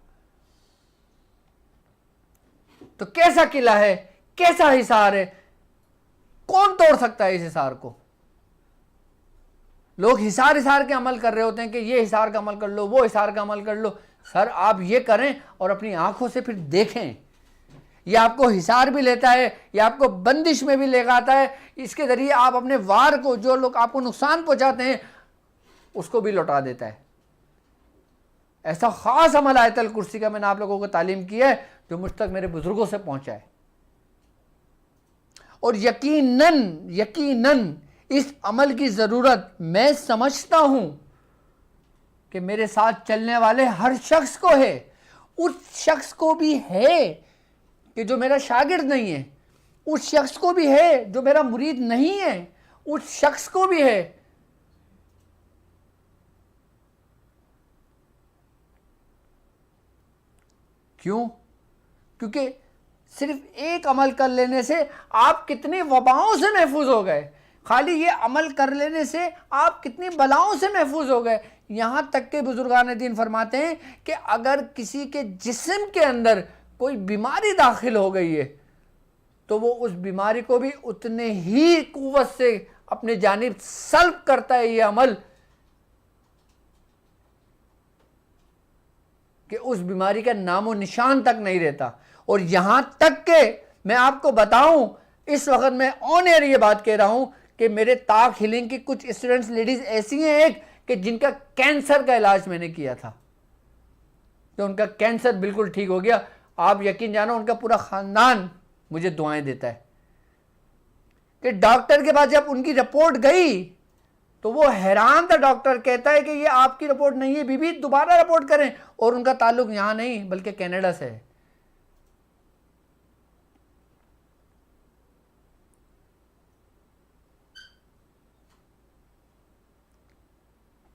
تو کیسا قلعہ ہے، کیسا حصار ہے، کون توڑ سکتا ہے اس حصار کو؟ لوگ حصار کے عمل کر رہے ہوتے ہیں کہ یہ حصار کا عمل کر لو، وہ حصار کا عمل کر لو۔ سر آپ یہ کریں اور اپنی آنکھوں سے پھر دیکھیں، یہ آپ کو حصار بھی لیتا ہے، یہ آپ کو بندش میں بھی لے آتا ہے، اس کے ذریعے آپ اپنے وار کو، جو لوگ آپ کو نقصان پہنچاتے ہیں اس کو بھی لوٹا دیتا ہے۔ ایسا خاص عمل آیت الکرسی کا میں نے آپ لوگوں کو تعلیم کی ہے جو مجھ تک میرے بزرگوں سے پہنچا ہے، اور یقیناً اس عمل کی ضرورت میں سمجھتا ہوں کہ میرے ساتھ چلنے والے ہر شخص کو ہے، اس شخص کو بھی ہے کہ جو میرا شاگرد نہیں ہے، اس شخص کو بھی ہے جو میرا مرید نہیں ہے، اس شخص کو بھی ہے۔ کیوں؟ کیونکہ صرف ایک عمل کر لینے سے آپ کتنی وباؤں سے محفوظ ہو گئے، خالی یہ عمل کر لینے سے آپ کتنی بلاؤں سے محفوظ ہو گئے۔ یہاں تک کہ بزرگان دین فرماتے ہیں کہ اگر کسی کے جسم کے اندر کوئی بیماری داخل ہو گئی ہے تو وہ اس بیماری کو بھی اتنے ہی قوت سے اپنے جانب سلب کرتا ہے یہ عمل، کہ اس بیماری کا نام و نشان تک نہیں رہتا۔ اور یہاں تک کہ میں آپ کو بتاؤں، اس وقت میں آن ایئر یہ بات کہہ رہا ہوں کہ میرے تاک ہیلنگ کی کچھ اسٹوڈنٹس لیڈیز ایسی ہیں ایک کہ جن کا کینسر کا علاج میں نے کیا تھا، تو ان کا کینسر بالکل ٹھیک ہو گیا۔ آپ یقین جانو ان کا پورا خاندان مجھے دعائیں دیتا ہے کہ ڈاکٹر کے پاس جب ان کی رپورٹ گئی تو وہ حیران تھا۔ ڈاکٹر کہتا ہے کہ یہ آپ کی رپورٹ نہیں ہے، بی بی دوبارہ رپورٹ کریں، اور ان کا تعلق یہاں نہیں بلکہ کینیڈا سے ہے۔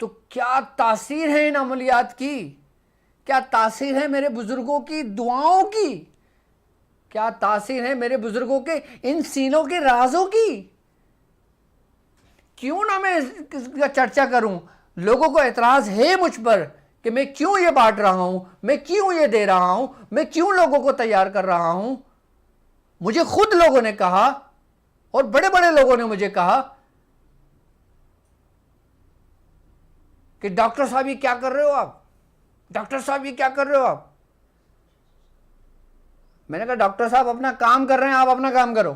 تو کیا تاثیر ہے ان عملیات کی، کیا تاثیر ہے میرے بزرگوں کی دعاؤں کی، کیا تاثیر ہے میرے بزرگوں کے ان سینوں کے رازوں کی۔ کیوں نہ میں اس کا چرچا کروں؟ لوگوں کو اعتراض ہے مجھ پر کہ میں کیوں یہ بانٹ رہا ہوں، میں کیوں یہ دے رہا ہوں، میں کیوں لوگوں کو تیار کر رہا ہوں۔ مجھے خود لوگوں نے کہا، اور بڑے بڑے لوگوں نے مجھے کہا کہ ڈاکٹر صاحب یہ کیا کر رہے ہو آپ؟ ڈاکٹر صاحب یہ کیا کر رہے ہو آپ؟ میں نے کہا ڈاکٹر صاحب اپنا کام کر رہے ہیں، آپ اپنا کام کرو.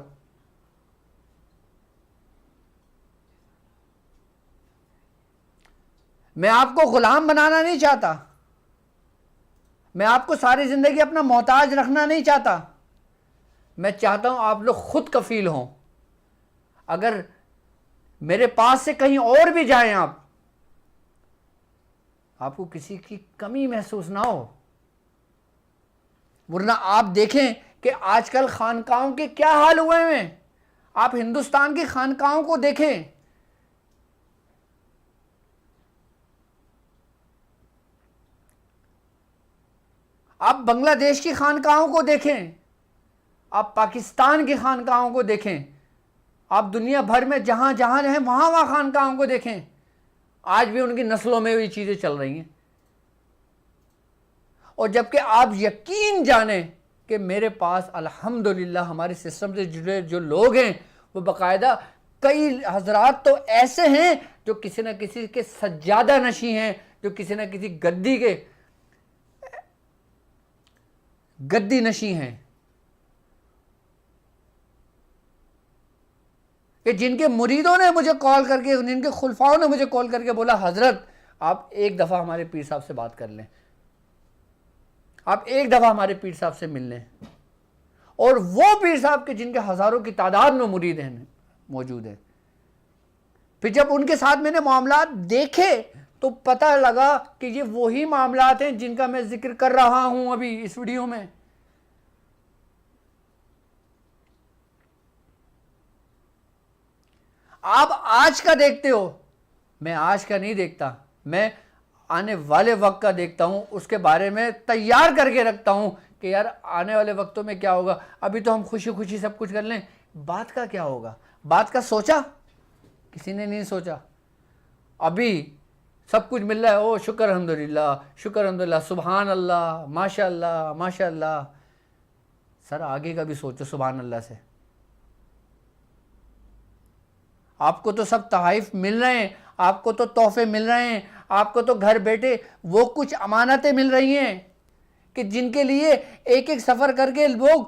میں آپ کو غلام بنانا نہیں چاہتا، میں آپ کو ساری زندگی اپنا محتاج رکھنا نہیں چاہتا. میں چاہتا ہوں آپ لوگ خود کفیل ہوں. اگر میرے پاس سے کہیں اور بھی جائیں آپ کو کسی کی کمی محسوس نہ ہو. ورنہ آپ دیکھیں کہ آج کل خانقاہوں کے کیا حال ہوئے ہیں. آپ ہندوستان کی خانقاہوں کو دیکھیں، آپ بنگلہ دیش کی خانقاہوں کو دیکھیں، آپ پاکستان کی خانقاہوں کو دیکھیں، آپ دنیا بھر میں جہاں جہاں ہیں وہاں خانقاہوں کو دیکھیں. آج بھی ان کی نسلوں میں یہ چیزیں چل رہی ہیں. اور جبکہ آپ یقین جانیں کہ میرے پاس الحمدللہ ہمارے سسٹم سے جڑے جو لوگ ہیں وہ باقاعدہ کئی حضرات تو ایسے ہیں جو کسی نہ کسی کے سجادہ نشیں ہیں، جو کسی نہ کسی گدی نشیں ہیں، کہ جن کے مریدوں نے مجھے کال کر کے، جن کے خلفاؤں نے مجھے کال کر کے بولا حضرت آپ ایک دفعہ ہمارے پیر صاحب سے بات کر لیں، آپ ایک دفعہ ہمارے پیر صاحب سے مل لیں. اور وہ پیر صاحب کے جن کے ہزاروں کی تعداد میں مرید ہیں موجود ہیں. پھر جب ان کے ساتھ میں نے معاملات دیکھے تو پتہ لگا کہ یہ وہی معاملات ہیں جن کا میں ذکر کر رہا ہوں ابھی اس ویڈیو میں. آپ آج کا دیکھتے ہو، میں آج کا نہیں دیکھتا، میں آنے والے وقت کا دیکھتا ہوں. اس کے بارے میں تیار کر کے رکھتا ہوں کہ یار آنے والے وقتوں میں کیا ہوگا. ابھی تو ہم خوشی خوشی سب کچھ کر لیں، بات کا کیا ہوگا؟ بات کا سوچا؟ کسی نے نہیں سوچا. ابھی سب کچھ مل رہا ہے، او شکر الحمدللہ، شکر الحمدللہ، سبحان اللہ، ماشاء اللہ، ماشاء اللہ. سر آگے کا بھی سوچو سبحان اللہ سے. آپ کو تو سب تحائف مل رہے ہیں، آپ کو تو تحفے مل رہے ہیں، آپ کو تو گھر بیٹھے وہ کچھ امانتیں مل رہی ہیں کہ جن کے لیے ایک ایک سفر کر کے لوگ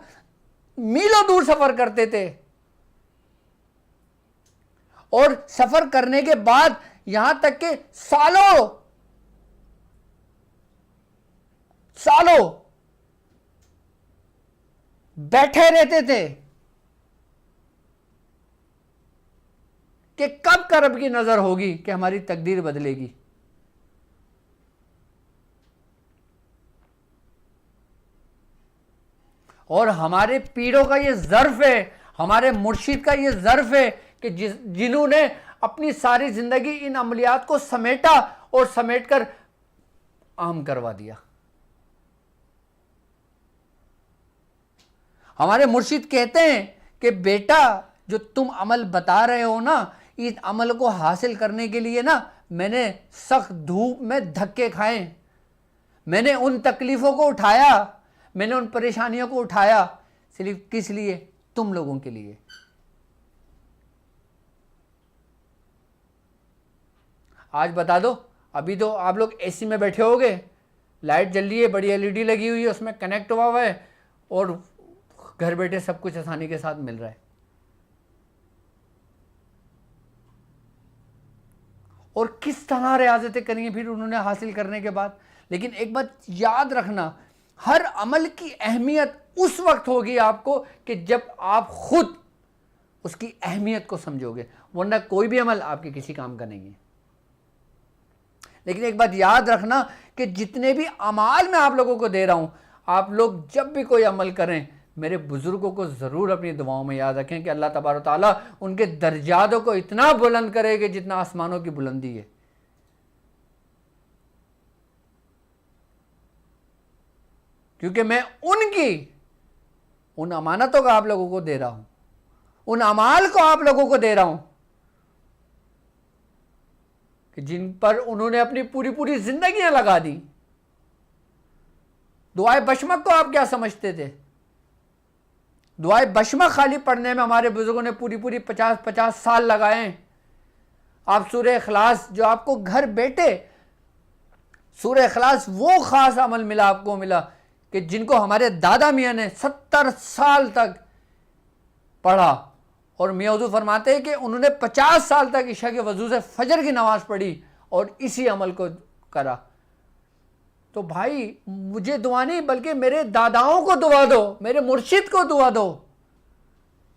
میلوں دور سفر کرتے تھے. اور سفر کرنے کے بعد یہاں تک کہ سالوں بیٹھے رہتے تھے کہ کب رب کی نظر ہوگی کہ ہماری تقدیر بدلے گی. اور ہمارے پیروں کا یہ ظرف ہے، ہمارے مرشد کا یہ ظرف ہے کہ جنہوں نے اپنی ساری زندگی ان عملیات کو سمیٹا اور سمیٹ کر عام کروا دیا. ہمارے مرشد کہتے ہیں کہ بیٹا جو تم عمل بتا رہے ہو نا، اس عمل کو حاصل کرنے کے لیے نا میں نے سخت دھوپ میں دھکے کھائے، میں نے ان تکلیفوں کو اٹھایا، میں نے ان پریشانیوں کو اٹھایا، صرف کس لیے؟ تم لوگوں کے لیے. آج بتا دو، ابھی تو آپ لوگ اے سی میں بیٹھے ہوگے، لائٹ جل رہی ہے، بڑی ایل ڈی لگی ہوئی ہے، اس میں کنیکٹ ہوا ہے اور گھر بیٹھے سب کچھ آسانی کے ساتھ مل رہا ہے. اور کس طرح ریاضتیں کریں پھر انہوں نے حاصل کرنے کے بعد. لیکن ایک بات یاد رکھنا، ہر عمل کی اہمیت اس وقت ہوگی آپ کو کہ جب آپ خود اس کی اہمیت کو سمجھو گے، ورنہ کوئی بھی عمل آپ کے کسی کام کا نہیں ہے. لیکن ایک بات یاد رکھنا کہ جتنے بھی اعمال میں آپ لوگوں کو دے رہا ہوں، آپ لوگ جب بھی کوئی عمل کریں میرے بزرگوں کو ضرور اپنی دعاؤں میں یاد رکھیں کہ اللہ تبارک و تعالیٰ ان کے درجاتوں کو اتنا بلند کرے کہ جتنا آسمانوں کی بلندی ہے. کیونکہ میں ان امانتوں کو آپ لوگوں کو دے رہا ہوں، ان اعمال کو آپ لوگوں کو دے رہا ہوں کہ جن پر انہوں نے اپنی پوری زندگیاں لگا دی. دعائے بشمک کو آپ کیا سمجھتے تھے؟ دعائے بشمک خالی پڑھنے میں ہمارے بزرگوں نے پوری 50 سال لگائے ہیں. آپ سورہ اخلاص جو آپ کو گھر بیٹھے سورہ اخلاص وہ خاص عمل ملا آپ کو ملا کہ جن کو ہمارے دادا میاں نے 70 سال تک پڑھا، اور میاں حضور فرماتے ہیں کہ انہوں نے 50 سال تک عشاء کے وضو سے فجر کی نماز پڑھی اور اسی عمل کو کرا۔ تو بھائی مجھے دعا نہیں بلکہ میرے داداؤں کو دعا دو، میرے مرشد کو دعا دو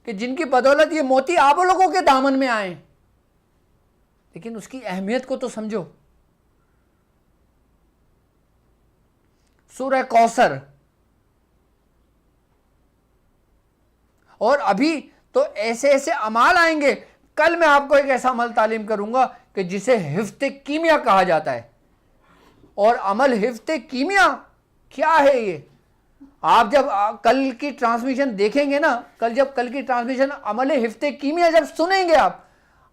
کہ جن کی بدولت یہ موتی آپ لوگوں کے دامن میں آئیں، لیکن اس کی اہمیت کو تو سمجھو۔ سورہ کوثر، اور ابھی تو ایسے ایسے اعمال آئیں گے۔ کل میں آپ کو ایک ایسا عمل تعلیم کروں گا کہ جسے حفظ کیمیا کہا جاتا ہے، اور عمل حفظ کیمیا کیا ہے یہ؟ آپ جب کل کی ٹرانسمیشن دیکھیں گے نا، کل کی ٹرانسمیشن عمل حفظ کیمیا جب سنیں گے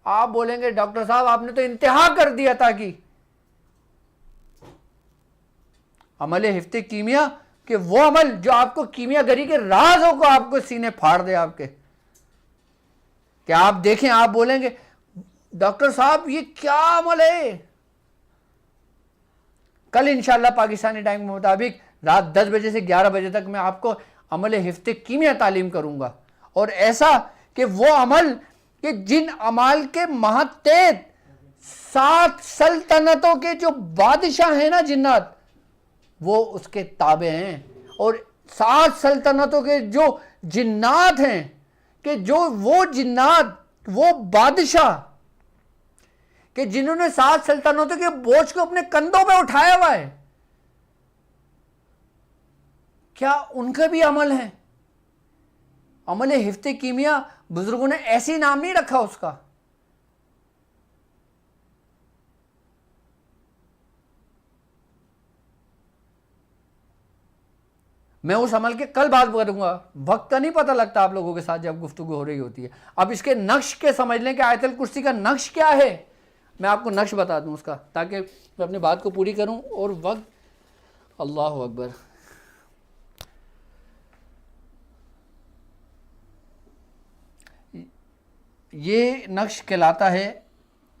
آپ بولیں گے ڈاکٹر صاحب آپ نے تو انتہا کر دیا تھا کہ عمل حفظ کیمیا کہ وہ عمل جو آپ کو کیمیا گری کے رازوں کو آپ کو سینے پھاڑ دے آپ کے، کہ آپ دیکھیں آپ بولیں گے ڈاکٹر صاحب یہ کیا عمل ہے۔ کل انشاءاللہ پاکستانی ٹائم کے مطابق رات 10 بجے سے 11 بجے تک میں آپ کو عمل حفظ کیمیا تعلیم کروں گا، اور ایسا کہ وہ عمل کہ جن عمال کے ماتحت 7 سلطنتوں کے جو بادشاہ ہیں نا جنات، وہ اس کے تابع ہیں، اور 7 سلطنتوں کے جو جنات ہیں کہ جو وہ جنات وہ بادشاہ کہ جنہوں نے 7 سلطنتوں کے بوجھ کو اپنے کندھوں پہ اٹھایا ہوا ہے، کیا ان کا بھی عمل ہے؟ عمل حفظ کیمیا بزرگوں نے ایسی نام نہیں رکھا اس کا۔ میں اس عمل کے کل بات کروں گا، وقت کا نہیں پتہ لگتا آپ لوگوں کے ساتھ جب گفتگو ہو رہی ہوتی ہے۔ اب اس کے نقش کے سمجھ لیں کہ آیت الکرسی کا نقش کیا ہے، میں آپ کو نقش بتا دوں اس کا تاکہ میں اپنی بات کو پوری کروں، اور وقت اللہ اکبر۔ یہ نقش کہلاتا ہے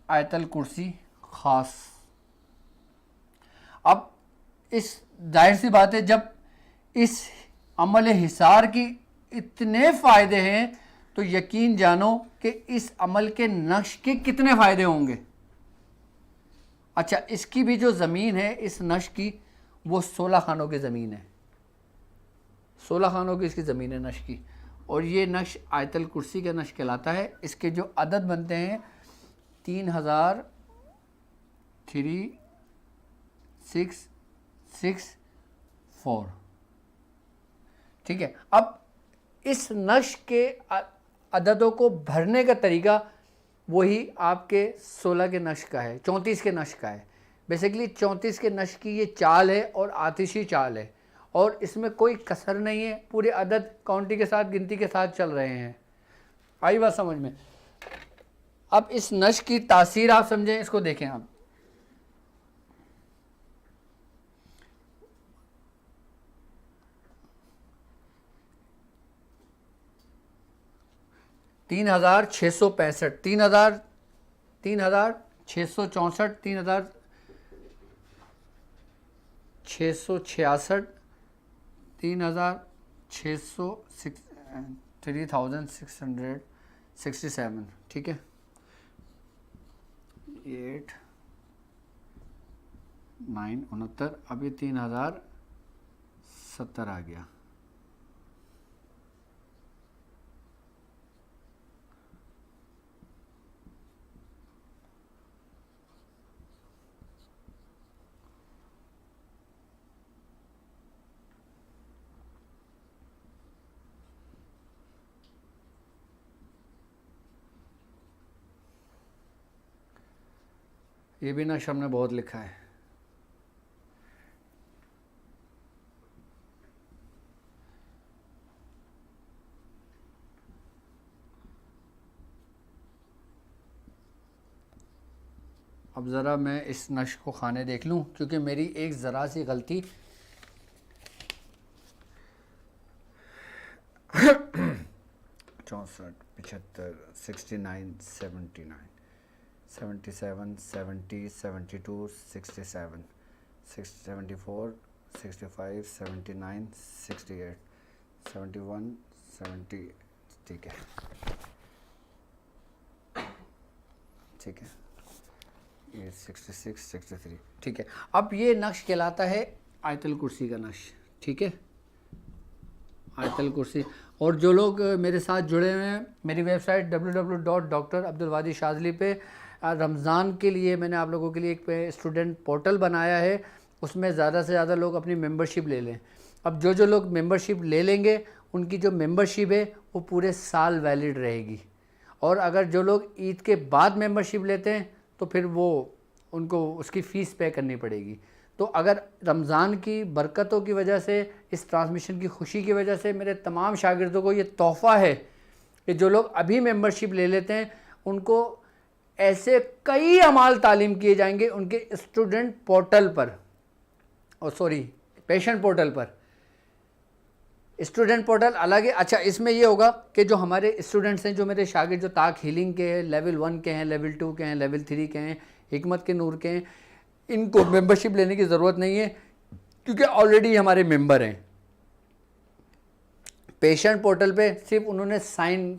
آیت الکرسی خاص۔ اب اس ظاہر سی بات ہے جب اس عمل حصار کی اتنے فائدے ہیں تو یقین جانو کہ اس عمل کے نقش کے کتنے فائدے ہوں گے۔ اچھا اس کی بھی جو زمین ہے اس نقش کی وہ 16 خانوں کی زمین ہے، 16 خانوں کی اس کی زمین ہے نقش کی، اور یہ نقش آیت الکرسی کا نقش کہلاتا ہے۔ اس کے جو عدد بنتے ہیں 3664، ٹھیک ہے۔ اب اس نقش کے عددوں کو بھرنے کا طریقہ وہی آپ کے 16 کے نقش کا ہے، 34 کے نقش کا ہے۔ بیسیکلی 34 کے نقش کی یہ چال ہے اور آتشی چال ہے، اور اس میں کوئی کسر نہیں ہے، پورے عدد کاؤنٹی کے ساتھ گنتی کے ساتھ چل رہے ہیں۔ آئی بات سمجھ میں؟ اب اس نقش کی تاثیر آپ سمجھیں، اس کو دیکھیں آپ۔ تین ہزار 665، 3664، 3666، 3667، ٹھیک ہے۔ 8 9 69، اب یہ 3070 آ گیا۔ یہ بھی نقش ہم نے بہت لکھا ہے۔ اب ذرا میں اس نقش کو خانے دیکھ لوں کیونکہ میری ایک ذرا سی غلطی 64 75 69 79 77 70 72 67 74 65 79 68 71 70 ٹھیک ہے ٹھیک ہے یہ 66 63 ٹھیک ہے. اب یہ نقش کہلاتا ہے آیت الکرسی کا نقش. ٹھیک ہے آیت الکرسی. اور جو لوگ میرے ساتھ جڑے ہوئے ہیں میری ویب سائٹ www.drabdulwadi پہ رمضان کے لیے میں نے آپ لوگوں کے لیے ایک اسٹوڈنٹ پورٹل بنایا ہے. اس میں زیادہ سے زیادہ لوگ اپنی ممبرشپ لے لیں. اب جو لوگ ممبرشپ لے لیں گے ان کی جو ممبرشپ ہے وہ پورے سال ویلڈ رہے گی. اور اگر جو لوگ عید کے بعد ممبرشپ لیتے ہیں تو پھر وہ ان کو اس کی فیس پے کرنی پڑے گی. تو اگر رمضان کی برکتوں کی وجہ سے اس ٹرانسمیشن کی خوشی کی وجہ سے میرے تمام شاگردوں کو یہ تحفہ ہے کہ جو لوگ ابھی ممبرشپ لے لیتے ہیں ان کو ایسے کئی اعمال تعلیم کیے جائیں گے ان کے اسٹوڈنٹ پورٹل پر پیشنٹ پورٹل پر. اسٹوڈنٹ پورٹل الگ ہے. اچھا اس میں یہ ہوگا کہ جو ہمارے اسٹوڈنٹس ہیں جو میرے شاگرد جو طاق ہیلنگ کے ہیں لیول 1 کے ہیں لیول 2 کے ہیں لیول 3 کے ہیں حکمت کے نور کے ہیں ان کو ممبرشپ لینے کی ضرورت نہیں ہے کیونکہ آلریڈی ہمارے ممبر ہیں. پیشنٹ پورٹل پہ صرف انہوں نے سائن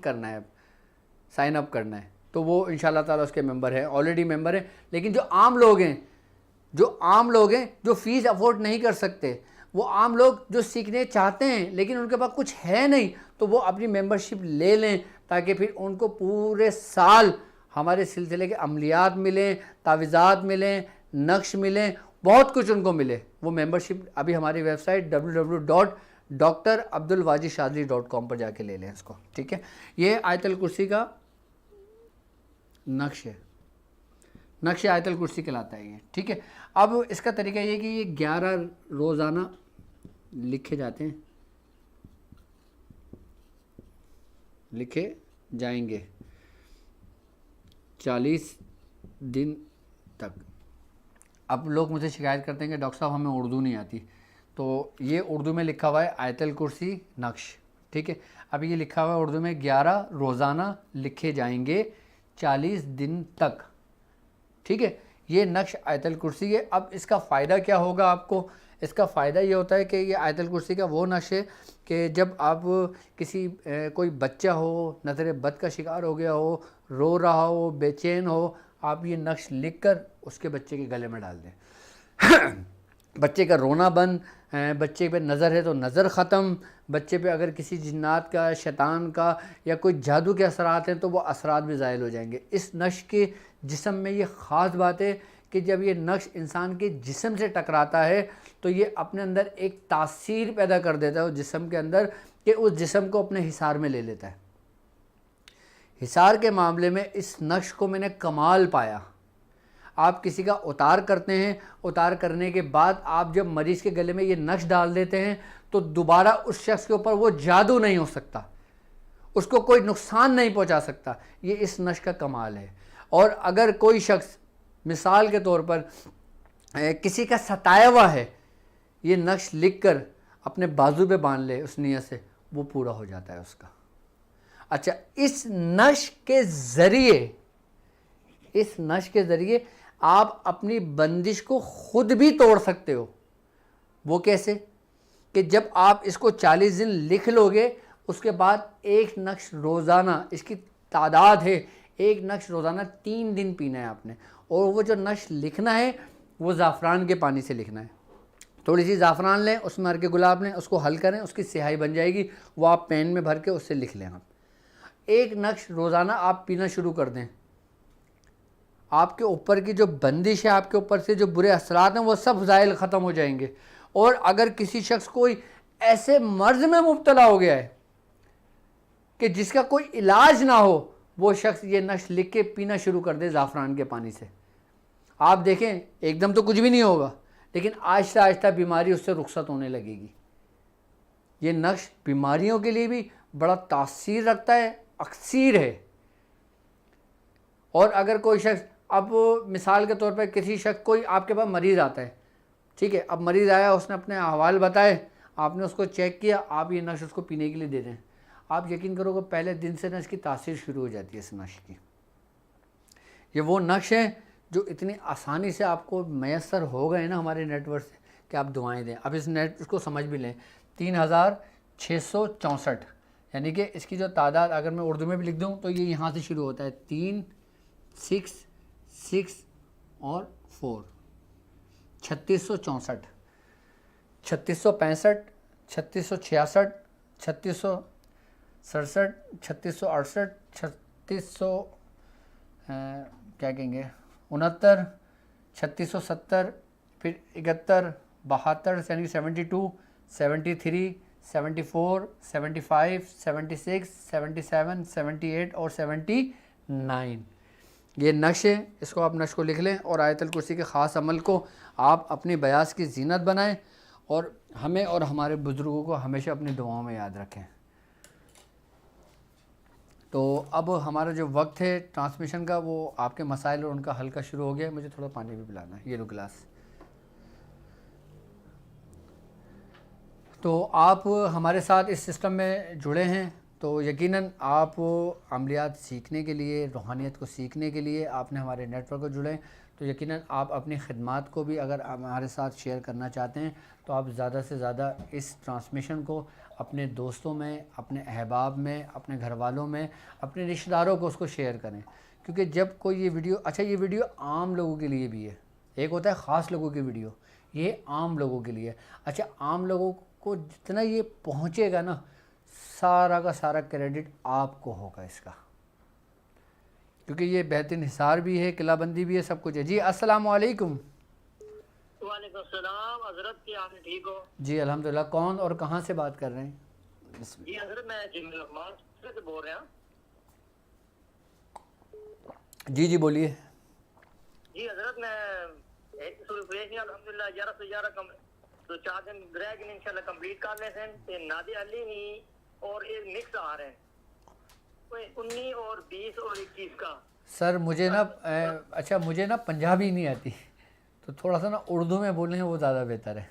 اپ کرنا ہے تو وہ انشاءاللہ تعالیٰ اس کے ممبر ہیں آلریڈی ممبر ہیں. لیکن جو عام لوگ ہیں جو فیس افورڈ نہیں کر سکتے وہ عام لوگ جو سیکھنے چاہتے ہیں لیکن ان کے پاس کچھ ہے نہیں تو وہ اپنی ممبرشپ لے لیں تاکہ پھر ان کو پورے سال ہمارے سلسلے کے عملیات ملیں تعویذات ملیں نقش ملیں بہت کچھ ان کو ملے. وہ ممبرشپ ابھی ہماری ویب سائٹ www.drabdulwadishadli.com پر جا کے لے لیں اس کو. ٹھیک ہے یہ آیت الکرسی کا نقش ہے. نقش آیت الکرسی کہلاتا ہے یہ. ٹھیک ہے اب اس کا طریقہ یہ کہ یہ 11 روزانہ لکھے جاتے ہیں لکھے جائیں گے 40 دن تک. اب لوگ مجھے شکایت کرتے ہیں کہ ڈاکٹر صاحب ہمیں اردو نہیں آتی تو یہ اردو میں لکھا ہوا ہے آیت الکرسی نقش. ٹھیک ہے اب یہ لکھا ہوا ہے اردو میں 11 روزانہ لکھے جائیں گے 40 دن تک. ٹھیک ہے یہ نقش آیت الکرسی ہے. اب اس کا فائدہ کیا ہوگا آپ کو؟ اس کا فائدہ یہ ہوتا ہے کہ یہ آیت الکرسی کا وہ نقش ہے کہ جب آپ کوئی بچہ ہو نظر بد کا شکار ہو گیا ہو رو رہا ہو بے چین ہو آپ یہ نقش لکھ کر اس کے بچے کے گلے میں ڈال دیں. بچے کا رونا بند, بچے پہ نظر ہے تو نظر ختم, بچے پہ اگر کسی جنات کا شیطان کا یا کوئی جادو کے اثرات ہیں تو وہ اثرات بھی زائل ہو جائیں گے. اس نقش کے جسم میں یہ خاص بات ہے کہ جب یہ نقش انسان کے جسم سے ٹکراتا ہے تو یہ اپنے اندر ایک تاثیر پیدا کر دیتا ہے اس جسم کے اندر کہ اس جسم کو اپنے حصار میں لے لیتا ہے. حصار کے معاملے میں اس نقش کو میں نے کمال پایا. آپ کسی کا اتار کرتے ہیں, اتار کرنے کے بعد آپ جب مریض کے گلے میں یہ نقش ڈال دیتے ہیں تو دوبارہ اس شخص کے اوپر وہ جادو نہیں ہو سکتا, اس کو کوئی نقصان نہیں پہنچا سکتا. یہ اس نقش کا کمال ہے. اور اگر کوئی شخص مثال کے طور پر کسی کا ستایا ہوا ہے یہ نقش لکھ کر اپنے بازو پہ باندھ لے اس نیت سے وہ پورا ہو جاتا ہے اس کا. اچھا اس نقش کے ذریعے آپ اپنی بندش کو خود بھی توڑ سکتے ہو. وہ کیسے؟ کہ جب آپ اس کو 40 دن لکھ لو گے اس کے بعد ایک نقش روزانہ, اس کی تعداد ہے ایک نقش روزانہ 3 دن پینا ہے آپ نے. اور وہ جو نقش لکھنا ہے وہ زعفران کے پانی سے لکھنا ہے. تھوڑی سی زعفران لیں اس میں ہر کے گلاب لیں اس کو حل کریں اس کی سیاہی بن جائے گی وہ آپ پین میں بھر کے اس سے لکھ لیں. آپ ایک نقش روزانہ آپ پینا شروع کر دیں آپ کے اوپر کی جو بندش ہے آپ کے اوپر سے جو برے اثرات ہیں وہ سب زائل ختم ہو جائیں گے. اور اگر کسی شخص کوئی ایسے مرض میں مبتلا ہو گیا ہے کہ جس کا کوئی علاج نہ ہو وہ شخص یہ نقش لکھ کے پینا شروع کر دے زعفران کے پانی سے. آپ دیکھیں ایک دم تو کچھ بھی نہیں ہوگا لیکن آہستہ آہستہ بیماری اس سے رخصت ہونے لگے گی. یہ نقش بیماریوں کے لیے بھی بڑا تاثیر رکھتا ہے, اکثیر ہے. اور اگر کوئی شخص اب مثال کے طور پر کسی شخص کوئی آپ کے پاس مریض آتا ہے, ٹھیک ہے, اب مریض آیا اس نے اپنے احوال بتائے آپ نے اس کو چیک کیا آپ یہ نقش اس کو پینے کے لیے دے دیں, آپ یقین کرو کہ پہلے دن سے نا اس کی تاثیر شروع ہو جاتی ہے اس نقش کی. یہ وہ نقش ہے جو اتنی آسانی سے آپ کو میسر ہو گئے نا ہمارے نیٹ ورک سے کہ آپ دعائیں دیں. اب اس کو سمجھ بھی لیں. 3664 یعنی کہ اس کی جو تعداد اگر میں اردو میں بھی لکھ دوں تو یہ یہاں سے شروع ہوتا ہے 3 6 6 اور 4. 3664 3665 3666 3667 3668 3600 کیا کہیں گے 69 3670 پھر 71 72 یعنی 72 73 74 75 76 77 78 اور 79. یہ نقش ہے, اس کو آپ نقش کو لکھ لیں اور آیت الکرسی کے خاص عمل کو آپ اپنی بیاس کی زینت بنائیں اور ہمیں اور ہمارے بزرگوں کو ہمیشہ اپنی دعاؤں میں یاد رکھیں. تو اب ہمارا جو وقت ہے ٹرانسمیشن کا وہ آپ کے مسائل اور ان کا حل کا شروع ہو گیا. مجھے تھوڑا پانی بھی پلانا ہے, یہ لو گلاس. تو آپ ہمارے ساتھ اس سسٹم میں جڑے ہیں تو یقیناً آپ عملیات سیکھنے کے لیے, روحانیت کو سیکھنے کے لیے آپ نے ہمارے نیٹ ورک کو جڑیں. تو یقیناً آپ اپنی خدمات کو بھی اگر ہمارے ساتھ شیئر کرنا چاہتے ہیں تو آپ زیادہ سے زیادہ اس ٹرانسمیشن کو اپنے دوستوں میں, اپنے احباب میں, اپنے گھر والوں میں, اپنے رشتہ داروں کو اس کو شیئر کریں. کیونکہ جب کوئی یہ ویڈیو, اچھا یہ ویڈیو عام لوگوں کے لیے بھی ہے, ایک ہوتا ہے خاص لوگوں کی ویڈیو, یہ عام لوگوں کے لیے. اچھا عام لوگوں کو جتنا یہ پہنچے گا نا سارا کا سارا کریڈٹ آپ کو ہوگا اس کا, کیونکہ یہ بہترین حصار بھی ہے, قلعہ بندی بھی ہے, سب کچھ ہے. جی السلام علیکم. وعلیکم السلام حضرت, کیا آپ ٹھیک ہو؟ جی الحمدللہ. کون اور کہاں سے بات کر رہے ہیں؟ جی حضرت میں جمیل الرحمان سے بول رہا ہوں. جی جی بولیے. جی حضرت میں ایک سلوفریشن الحمدللہ 11 سے 11 کم تو 4 دن رہ گئے انشاءاللہ کمپلیٹ کر لیں ہیں. تے نادی علی ہی اور ایک مکس آ رہے ہیں 19 اور 20 اور 21 کا. سر مجھے نا اچھا مجھے نا پنجابی نہیں آتی تو تھوڑا سا نا اردو میں بولیں وہ زیادہ بہتر ہے.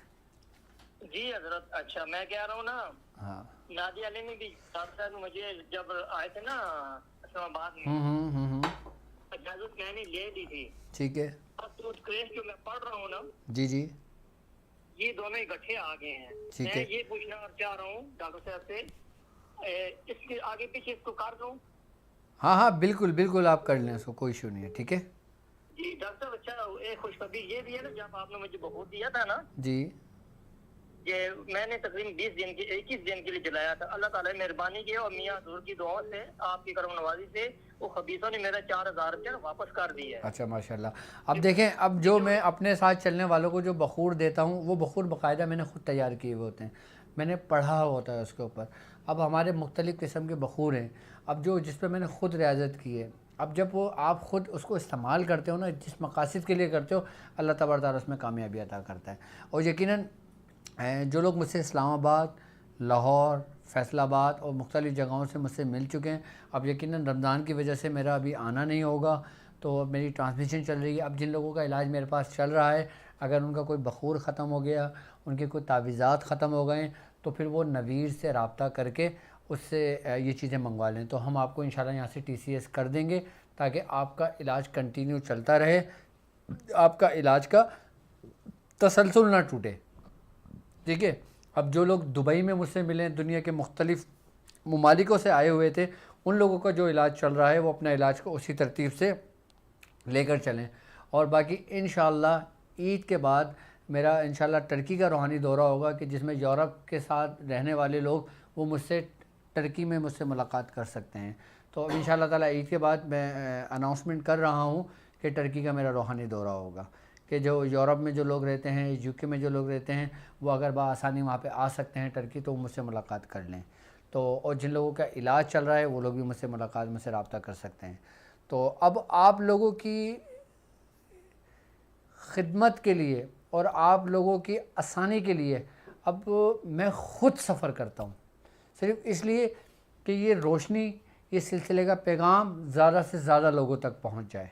جی حضرت اچھا میں کہہ رہا ہوں نا, ہاں نادی علی نے بھی صاحب مجھے جب آئے تھے نا اسلام آباد میں اجازت میں نے لے دی تھی. ٹھیک ہے. اب تو کریس جو میں پڑھ رہا ہوں نا جی جی یہ دونوں اکٹھے آ گئے ہیں. ٹھیک میں ہے. یہ پوچھنا چاہ رہا ہوں ڈاکٹر صاحب سے, اس کے آگے پیچھے اس کو کر دوں؟ ہاں ہاں بالکل بالکل آپ کر لیں اس کو, کوئی ایشو نہیں ہے. ٹھیک ہے. جی ڈاکٹر صاحب اچھا ایک خوشخبری یہ بھی ہے نا, جب آپ نے مجھے بخور دیا تھا نا جی یہ میں نے تقریباً 21 دن کے لیے جلایا تھا. اللہ تعالیٰ نے مہربانی کی اور میاں حضور کی دعا سے آپ کی کرم نوازی سے وہ خبیثوں نے میرا 4000 روپیہ واپس کر دیا ہے. اچھا ماشاءاللہ. اب دیکھیں, اب جو میں اپنے ساتھ چلنے والوں کو جو بخور دیتا ہوں وہ بخور باقاعدہ میں نے خود تیار کیے ہوئے ہوتے ہیں, میں نے پڑھا ہوتا ہے اس کے اوپر. اب ہمارے مختلف قسم کے بخور ہیں, اب جو جس پہ میں نے خود ریاضت کی ہے, اب جب وہ آپ خود اس کو استعمال کرتے ہو نا جس مقاصد کے لیے کرتے ہو, اللہ تبارک تعالیٰ اس میں کامیابی عطا کرتا ہے. اور یقیناً جو لوگ مجھ سے اسلام آباد, لاہور, فیصل آباد اور مختلف جگہوں سے مجھ سے مل چکے ہیں, اب یقیناً رمضان کی وجہ سے میرا ابھی آنا نہیں ہوگا تو اب میری ٹرانسمیشن چل رہی ہے. اب جن لوگوں کا علاج میرے پاس چل رہا ہے, اگر ان کا کوئی بخور ختم ہو گیا, ان کے کوئی تعویذات ختم ہو گئے تو پھر وہ نویر سے رابطہ کر کے اس سے یہ چیزیں منگوا لیں, تو ہم آپ کو انشاءاللہ یہاں سے TCS کر دیں گے تاکہ آپ کا علاج کنٹینیو چلتا رہے, آپ کا علاج کا تسلسل نہ ٹوٹے. ٹھیک ہے. اب جو لوگ دبئی میں مجھ سے ملیں, دنیا کے مختلف ممالکوں سے آئے ہوئے تھے, ان لوگوں کا جو علاج چل رہا ہے وہ اپنا علاج کو اسی ترتیب سے لے کر چلیں. اور باقی انشاءاللہ عید کے بعد میرا انشاءاللہ ٹرکی کا روحانی دورہ ہوگا کہ جس میں یورپ کے ساتھ رہنے والے لوگ وہ مجھ سے ٹرکی میں مجھ سے ملاقات کر سکتے ہیں. تو انشاءاللہ تعالیٰ عید کے بعد میں اناؤنسمنٹ کر رہا ہوں کہ ٹرکی کا میرا روحانی دورہ ہوگا, کہ جو یورپ میں جو لوگ رہتے ہیں, UK میں جو لوگ رہتے ہیں, وہ اگر بآسانی وہاں پہ آ سکتے ہیں ٹرکی تو وہ مجھ سے ملاقات کر لیں. تو اور جن لوگوں کا علاج چل رہا ہے وہ لوگ بھی مجھ سے ملاقات, مجھ سے رابطہ کر سکتے ہیں. تو اب آپ لوگوں کی خدمت کے لیے اور آپ لوگوں کی آسانی کے لیے اب میں خود سفر کرتا ہوں, صرف اس لیے کہ یہ روشنی, یہ سلسلے کا پیغام زیادہ سے زیادہ لوگوں تک پہنچ جائے.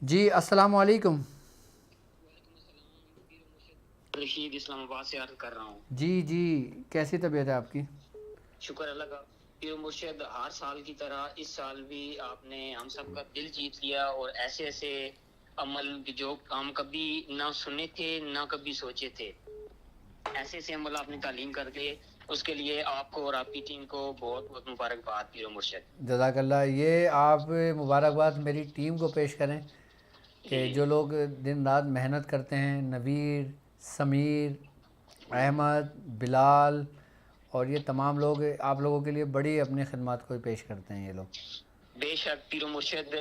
جی السلام علیکم. رشید اسلام آباد سے عرض کر رہا ہوں. جی جی کیسی طبیعت ہے آپ کی؟ شکر اللہ کا. پیر مرشد ہر سال کی طرح اس سال بھی آپ نے ہم سب کا دل جیت لیا، اور ایسے ایسے عمل جو ہم کبھی نہ سنے تھے نہ کبھی سوچے تھے، ایسے ایسے عمل آپ نے تعلیم کر کے، اس کے لیے آپ کو اور آپ کی ٹیم کو بہت بہت مبارکباد پیر مرشد۔ جزاک اللہ۔ یہ آپ مبارکباد میری ٹیم کو پیش کریں کہ جو لوگ دن رات محنت کرتے ہیں، نویر، سمیر، احمد، بلال اور یہ تمام لوگ آپ لوگوں کے لیے بڑی اپنی خدمات کو پیش کرتے ہیں یہ لوگ۔ بے شک پیر مرشد،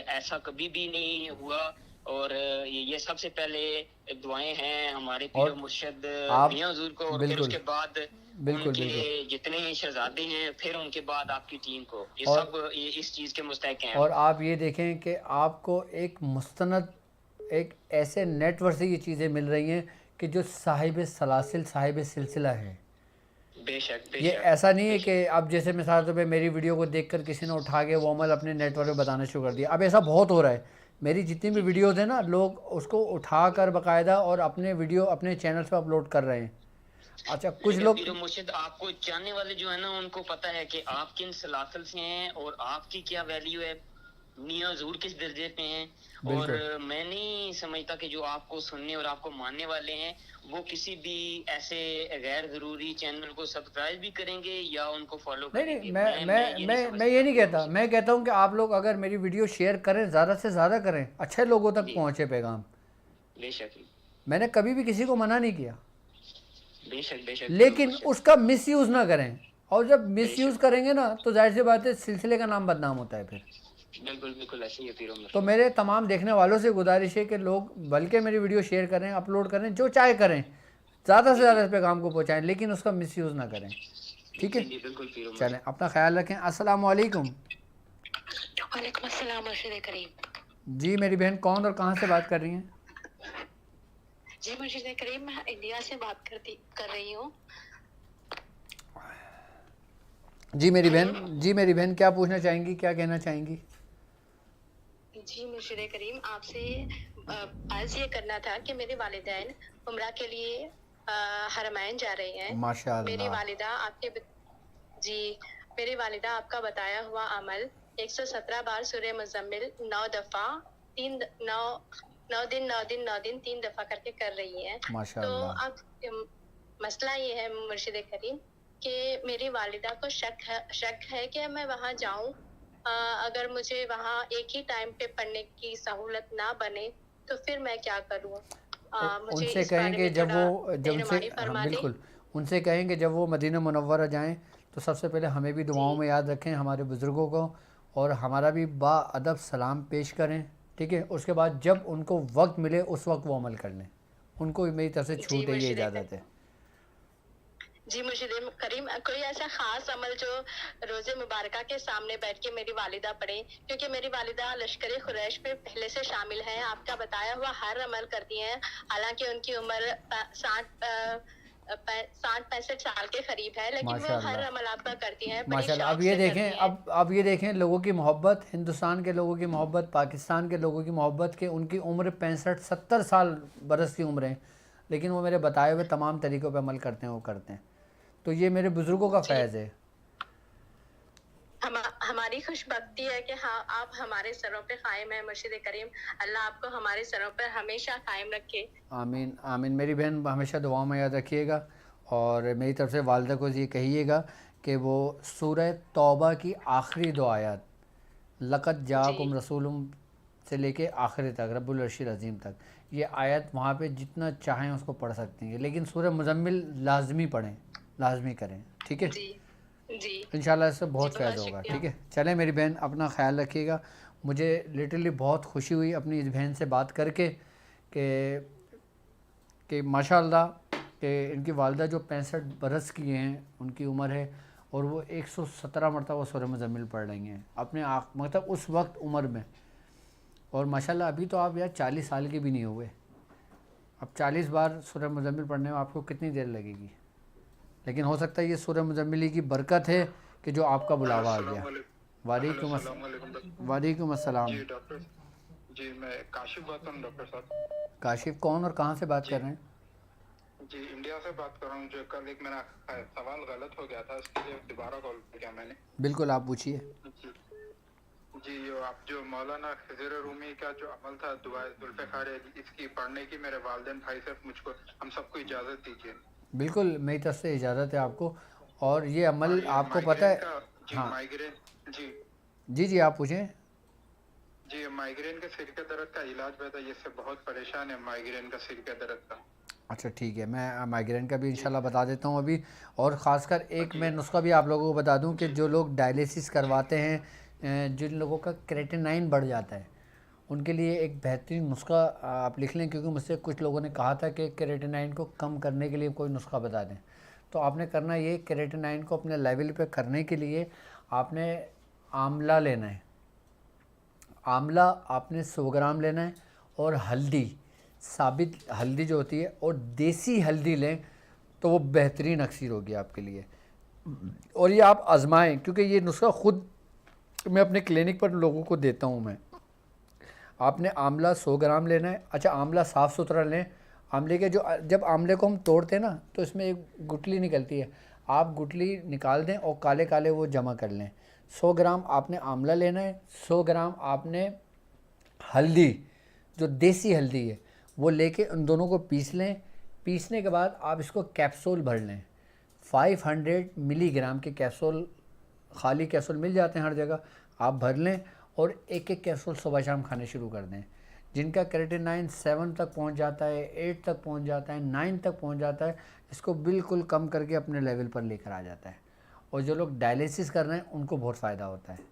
ایسا کبھی بھی نہیں ہوا، اور یہ سب سے پہلے دعائیں ہیں ہمارے پیر مرشد آپ میاں حضور کو، اور پھر بالکل اس کے بعد ان کے جتنے شہزادے ہیں، پھر ان کے بعد آپ کی ٹیم کو، یہ سب اس چیز کے مستحق ہیں۔ اور آپ یہ دیکھیں کہ آپ کو ایک مستند ایک ایسے نیٹ ورک سے یہ چیزیں مل رہی ہیں کہ جو صاحب سلاسل، صاحب سلسلہ ہے۔ بے شک بے یہ شک ایسا نہیں ہے کہ اب جیسے مثال طور پہ میری ویڈیو کو دیکھ کر کسی نے اٹھا کے وہ عمل اپنے نیٹ ورک پہ بتانا شروع کر دیا۔ اب ایسا بہت ہو رہا ہے، میری جتنی بھی ویڈیوز ہیں نا، لوگ اس کو اٹھا کر باقاعدہ اور اپنے ویڈیو اپنے چینلز پہ اپلوڈ کر رہے ہیں۔ اچھا کچھ لوگ پیر مرشد آپ کو جاننے والے جو ہیں نا، ان کو پتہ ہے کہ آپ کن سلاسل سے ہیں اور آپ کی کیا ویلیو ہے، میاں حضور کس درجے پہ ہیں، اور میں نہیں سمجھتا کہ جو آپ کو سننے اور آپ کو ماننے والے ہیں وہ کسی بھی ایسے غیر ضروری چینل کو سبسکرائب بھی کریں گے یا ان کو فالو کریں گے۔ میں یہ نہیں کہتا، میں کہتا ہوں کہ آپ لوگ اگر میری ویڈیو شیئر کریں، زیادہ سے زیادہ کریں، اچھے لوگوں تک پہنچے پیغام۔ بے شک میں نے کبھی بھی کسی کو منع نہیں کیا، بے شک بے شک، لیکن اس کا مس یوز نہ کریں، اور جب مس یوز کریں گے نا تو ظاہر سی بات ہے سلسلے کا نام بدنام ہوتا ہے پھر۔ بالکل بالکل ایسے ہی ہے پیر مرشد۔ تو میرے تمام دیکھنے والوں سے گزارش ہے کہ لوگ بلکہ میری ویڈیو شیئر کریں، اپلوڈ کریں، جو چاہے کریں، زیادہ سے زیادہ اس پیغام کو پہنچائیں، لیکن اس کا مس یوز نہ کریں، ٹھیک ہے؟ چلیں اپنا خیال رکھیں۔ السلام علیکم۔ وعلیکم السلام مرشد کریم۔ جی میری بہن کون اور کہاں سے بات کر رہی ہیں؟ جی مرشد کریم، میں انڈیا سے بات کر رہی ہوں۔ جی میری بہن کیا پوچھنا چاہیں گی، کیا کہنا چاہیں گی؟ جی مرشد کریم، آپ سے عرض یہ کرنا تھا کہ میرے والدین عمرہ کے لیے حرمین جا رہے ہیں۔ ماشاء اللہ۔ میری والدہ آپ کا بتایا ہوا عمل 117 بار سورہ مزمل 9 دفعہ 9 دن 3 دفعہ کر کے کر رہی ہیں۔ تو اب مسئلہ یہ ہے مرشد کریم کہ میری والدہ کو شک ہے کہ میں وہاں جاؤں، اگر مجھے وہاں ایک ہی ٹائم پہ پڑھنے کی سہولت نہ بنے تو پھر میں کیا کروں؟ ان سے کہیں کہ بالکل ان سے کہیں کہ جب وہ مدینہ منورہ جائیں تو سب سے پہلے ہمیں بھی دعاؤں میں یاد رکھیں، ہمارے بزرگوں کو، اور ہمارا بھی با ادب سلام پیش کریں، ٹھیک ہے؟ اس کے بعد جب ان کو وقت ملے اس وقت وہ عمل کر لیں، ان کو میری طرف سے چھوٹ ہے، یہ اجازت ہے۔ جی مرشد کریم، کوئی ایسا خاص عمل جو روزے مبارکہ کے سامنے بیٹھ کے میری والدہ پڑھیں، کیونکہ میری والدہ لشکر قریش پہ پہلے سے شامل ہیں، آپ کا بتایا ہوا ہر عمل کرتی ہیں، حالانکہ ان کی عمر 60-65 سال کے قریب ہے، لیکن وہ ہر عمل آپ کا کرتی ہیں۔ ماشاءاللہ۔ اب یہ دیکھیں لوگوں کی محبت، ہندوستان کے لوگوں کی محبت، پاکستان کے لوگوں کی محبت، کہ ان کی عمر 65-70 سال برس کی عمریں، لیکن وہ میرے بتائے ہوئے تمام طریقوں پہ عمل کرتے ہیں، وہ کرتے ہیں، تو یہ میرے بزرگوں کا فیض ہے۔ ہماری خوش بختی ہے کہ ہاں آپ ہمارے سروں پہ قائم ہیں مرشد کریم، اللہ آپ کو ہمارے سروں پر ہمیشہ قائم رکھے۔ آمین آمین۔ میری بہن ہمیشہ دعاؤں میں یاد رکھیے گا، اور میری طرف سے والدہ کو یہ کہیے گا کہ وہ سورہ توبہ کی آخری 2 آیات لقد جاءکم رسول سے لے کے آخری تک، رب العرش العظیم تک، یہ آیت وہاں پہ جتنا چاہیں اس کو پڑھ سکتے ہیں، لیکن سورہ مزمل لازمی پڑھیں، لازمی کریں، ٹھیک ہے؟ جی انشاءاللہ اس سے بہت فائدہ ہوگا، ٹھیک ہے؟ چلیں میری بہن اپنا خیال رکھیے گا۔ مجھے لٹرلی بہت خوشی ہوئی اپنی اس بہن سے بات کر کے کہ ماشاءاللہ کہ ان کی والدہ جو 65 برس کی ہیں ان کی عمر ہے، اور وہ 117 مرتبہ سورہ مزمل پڑھ رہی ہیں اپنے مطلب اس وقت عمر میں، اور ماشاءاللہ ابھی تو آپ یار 40 سال کے بھی نہیں ہوئے، اب 40 بار سورہ مزمل پڑھنے میں آپ کو کتنی دیر لگے گی؟ لیکن ہو سکتا ہے یہ سورہ مزمل کی برکت ہے کہ جو آپ کا بلاوا آ گیا۔ وعلیکم السلام۔ جی ڈاکٹر، جی میں کاشف بات کروں ڈاکٹر صاحب۔ کاشف کون اور کہاں سے بات کر رہے ہیں؟ جی انڈیا سے بات کر رہا ہوں. جو کل ایک میرا سوال غلط ہو گیا تھا, اس کے لیے دوبارہ کال کیا میں نے. بالکل آپ پوچھیے. جی جو مولانا خضر رومی کا جو عمل تھا دعائے ذوالفقار علی, اس کی پڑھنے کی میرے والدین بھائی سے مجھ کو ہم سب کو اجازت دیجیے. بالکل میری طرف سے اجازت ہے آپ کو. اور یہ عمل آپ کو پتہ ہے. ہاں مائیگرین. جی آپ پوچھیں. جی مائیگرین کے سر کے درد کا علاج بتا, یہ سے بہت پریشان ہے مائیگرین کا سر کے درد کا. اچھا ٹھیک ہے, میں مائیگرین کا بھی انشاءاللہ بتا دیتا ہوں ابھی. اور خاص کر ایک میں نسخہ بھی آپ لوگوں کو بتا دوں کہ جو لوگ ڈائلیسس کرواتے ہیں, جن لوگوں کا کریٹینائن بڑھ جاتا ہے, ان کے لیے ایک بہترین نسخہ آپ لکھ لیں, کیونکہ مجھ سے کچھ لوگوں نے کہا تھا کہ کریٹینائن کو کم کرنے کے لیے کوئی نسخہ بتا دیں. تو آپ نے کرنا یہ, کریٹینائن کو اپنے لیول پہ کرنے کے لیے آپ نے آملہ لینا ہے. آملہ آپ نے 100 گرام لینا ہے, اور ہلدی, ثابت ہلدی جو ہوتی ہے, اور دیسی ہلدی لیں تو وہ بہترین اکسیر ہوگی آپ کے لیے. اور یہ آپ آزمائیں, کیونکہ یہ نسخہ خود میں اپنے کلینک پر لوگوں کو دیتا ہوں میں. آپ نے آملہ 100 گرام لینا ہے. اچھا آملہ صاف ستھرا لیں. آملے کے جب آملے کو ہم توڑتے ہیں نا تو اس میں ایک گٹلی نکلتی ہے, آپ گٹلی نکال دیں اور کالے کالے وہ جمع کر لیں. 100 گرام آپ نے آملہ لینا ہے, 100 گرام آپ نے ہلدی جو دیسی ہلدی ہے وہ لے کے ان دونوں کو پیس لیں. پیسنے کے بعد آپ اس کو کیپسول بھر لیں. 500 ملی گرام کے کیپسول, خالی کیپسول مل جاتے ہیں ہر جگہ, آپ بھر لیں اور ایک ایک کیپسول صبح شام کھانے شروع کر دیں. جن کا کریٹینائن 7 تک پہنچ جاتا ہے, 8 تک پہنچ جاتا ہے, 9 تک پہنچ جاتا ہے, اس کو بالکل کم کر کے اپنے لیول پر لے کر آ جاتا ہے. اور جو لوگ ڈائلیسس کر رہے ہیں ان کو بہت فائدہ ہوتا ہے,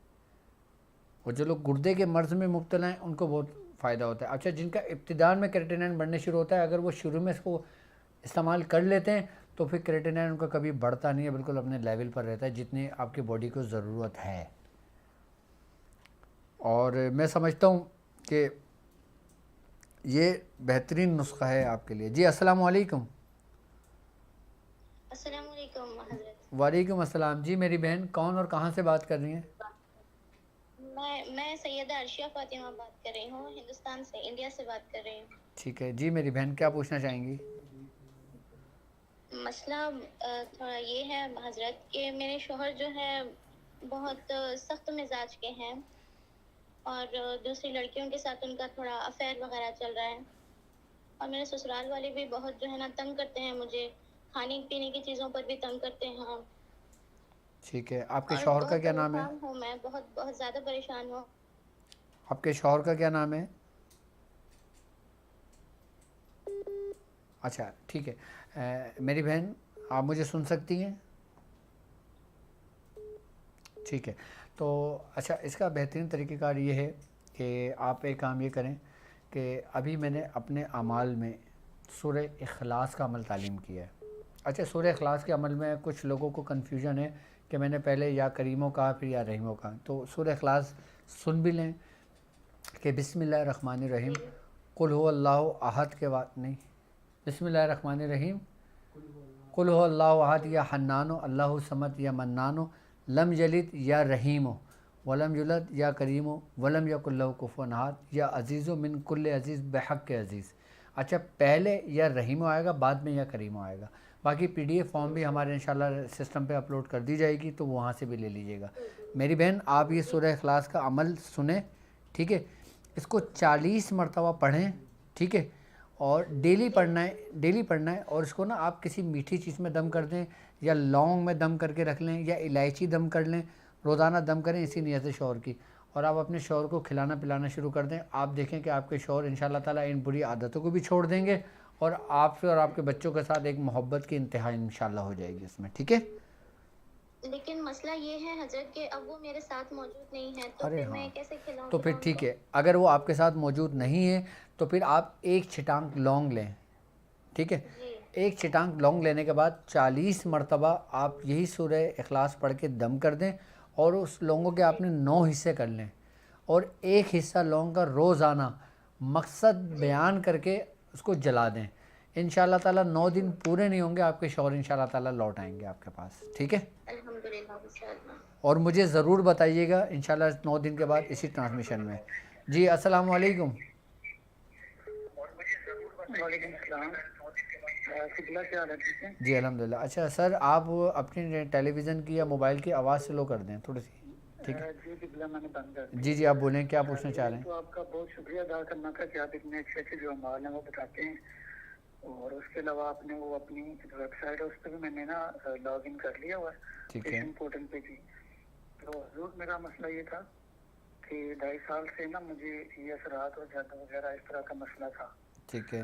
اور جو لوگ گردے کے مرض میں مبتلا ہیں ان کو بہت فائدہ ہوتا ہے. اچھا جن کا ابتداء میں کریٹینائن بڑھنے شروع ہوتا ہے, اگر وہ شروع میں اس کو استعمال کر لیتے ہیں تو پھر کریٹینائن ان کا کبھی بڑھتا نہیں ہے, بالکل اپنے لیول پر رہتا ہے جتنی آپ کی باڈی کو ضرورت ہے. اور میں سمجھتا ہوں کہ یہ بہترین نسخہ ہے آپ کے لیے. جی السلام علیکم. السلام علیکم حضرت. وعلیکم السلام. جی میری بہن کون اور کہاں سے بات کر رہی ہیں؟ میں سیدہ عرشیہ فاطمہ بات کر رہی ہوں, ہندوستان سے, انڈیا سے بات کر رہی ہوں. ٹھیک ہے جی میری بہن, کیا پوچھنا چاہیں گی؟ مسئلہ تھوڑا یہ ہے حضرت کہ میرے شوہر جو ہے بہت سخت مزاج کے ہیں, اور دوسری لڑکیوں کے ساتھ ان کا تھوڑا افیئر وغیرہ چل رہا ہے. اور میرے سسرال والے بھی بہت جو ہے نا تنگ کرتے ہیں مجھے, کھانے پینے کی چیزوں پر بھی تنگ کرتے ہیں. ٹھیک ہے, آپ کے شوہر کا کیا نام ہے؟ ہوں میں بہت زیادہ پریشان ہوں. آپ کے شوہر کا کیا نام ہے؟ اچھا ٹھیک ہے. میری بہن آپ مجھے سن سکتی ہیں؟ ٹھیک ہے. تو اچھا اس کا بہترین طریقہ کار یہ ہے کہ آپ ایک کام یہ کریں کہ ابھی میں نے اپنے اعمال میں سورہ اخلاص کا عمل تعلیم کیا ہے. اچھا سورہ اخلاص کے عمل میں کچھ لوگوں کو کنفیوژن ہے کہ میں نے پہلے یا کریموں کہا پھر یا رحیموں کہا. تو سورہ اخلاص سن بھی لیں کہ بسم اللہ الرحمن الرحیم, قل هو اللہ احد کے بعد نہیں, بسم اللہ الرحمن الرحیم قل هو اللہ احد یا حنانو اللہ صمد یا منانو لم یلد یا رحیمو ولم یولد یا کریمو ولم یکن لہ کفوا احد یا عزیزو من کل عزیز بحق عزیز. اچھا پہلے یا رحیمو آئے گا, بعد میں یا کریمو آئے گا. باقی پی ڈی ایف فارم بھی ہمارے انشاءاللہ سسٹم پہ اپلوڈ کر دی جائے گی, تو وہاں سے بھی لے لیجیے گا. میری بہن آپ یہ سورہ اخلاص کا عمل سنیں, ٹھیک ہے, اس کو 40 مرتبہ پڑھیں, ٹھیک ہے, اور ڈیلی پڑھنا ہے. اور اس کو نا آپ کسی میٹھی چیز میں دم کر دیں, یا لونگ میں دم کر کے رکھ لیں, یا الائچی دم کر لیں, روزانہ دم کریں اسی نیت سے شوہر کی, اور آپ اپنے شوہر کو کھلانا پلانا شروع کر دیں. آپ دیکھیں کہ آپ کے شوہر انشاءاللہ تعالیٰ ان بری عادتوں کو بھی چھوڑ دیں گے, اور آپ سے اور آپ کے بچوں کے ساتھ ایک محبت کی انتہا انشاءاللہ ہو جائے گی اس میں, ٹھیک ہے. لیکن مسئلہ یہ ہے حضرت کہ اب وہ میرے ساتھ موجود نہیں ہے, تو پھر میں کیسے کھلاؤں؟ تو پھر ٹھیک ہے, اگر وہ آپ کے ساتھ موجود نہیں ہے تو پھر آپ ایک چھٹانک لونگ لیں, ٹھیک ہے. ایک چھٹانک لونگ لینے کے بعد 40 مرتبہ آپ یہی سورہ اخلاص پڑھ کے دم کر دیں, اور اس لونگوں کے آپ نے 9 حصے کر لیں, اور ایک حصہ لونگ کا روزانہ مقصد بیان کر کے اس کو جلا دیں. انشاءاللہ تعالیٰ 9 دن پورے نہیں ہوں گے, آپ کے شوہر انشاءاللہ تعالیٰ لوٹ آئیں گے آپ کے پاس, ٹھیک ہے. اور مجھے ضرور بتائیے گا انشاءاللہ 9 دن کے بعد اسی ٹرانسمیشن میں. جی السلام علیکم. وعلیکم السلام. قبلہ کیا حال ہے؟ ٹھیک ہے جی الحمدللہ. اچھا سر آپ اپنی ٹیلی ویژن کی یا موبائل کی آواز سلو کر دیں تھوڑی سی, ٹھیک ہے؟ جی قبلہ میں نے بند کر دیا. جی جی آپ بولیں کیا پوچھنا چاہ رہے ہیں؟ تو آپ کا بہت شکریہ ادا کرنا تھا کہ آپ اتنے اچھے اچھے جو اعمال ہیں وہ بتاتے ہیں, اور اس کے علاوہ آپ نے وہ اپنی ویب سائٹ ہے اس پہ بھی میں نے نا لاگ ان کر لیا ہوا ہے, ٹھیک ہے. پیشن پورٹل پہ بھی. تو حضور میرا مسئلہ یہ تھا کہ 2.5 سال سے نا مجھے یہ اثرات اور جادو وغیرہ اس طرح کا مسئلہ تھا. ٹھیک ہے.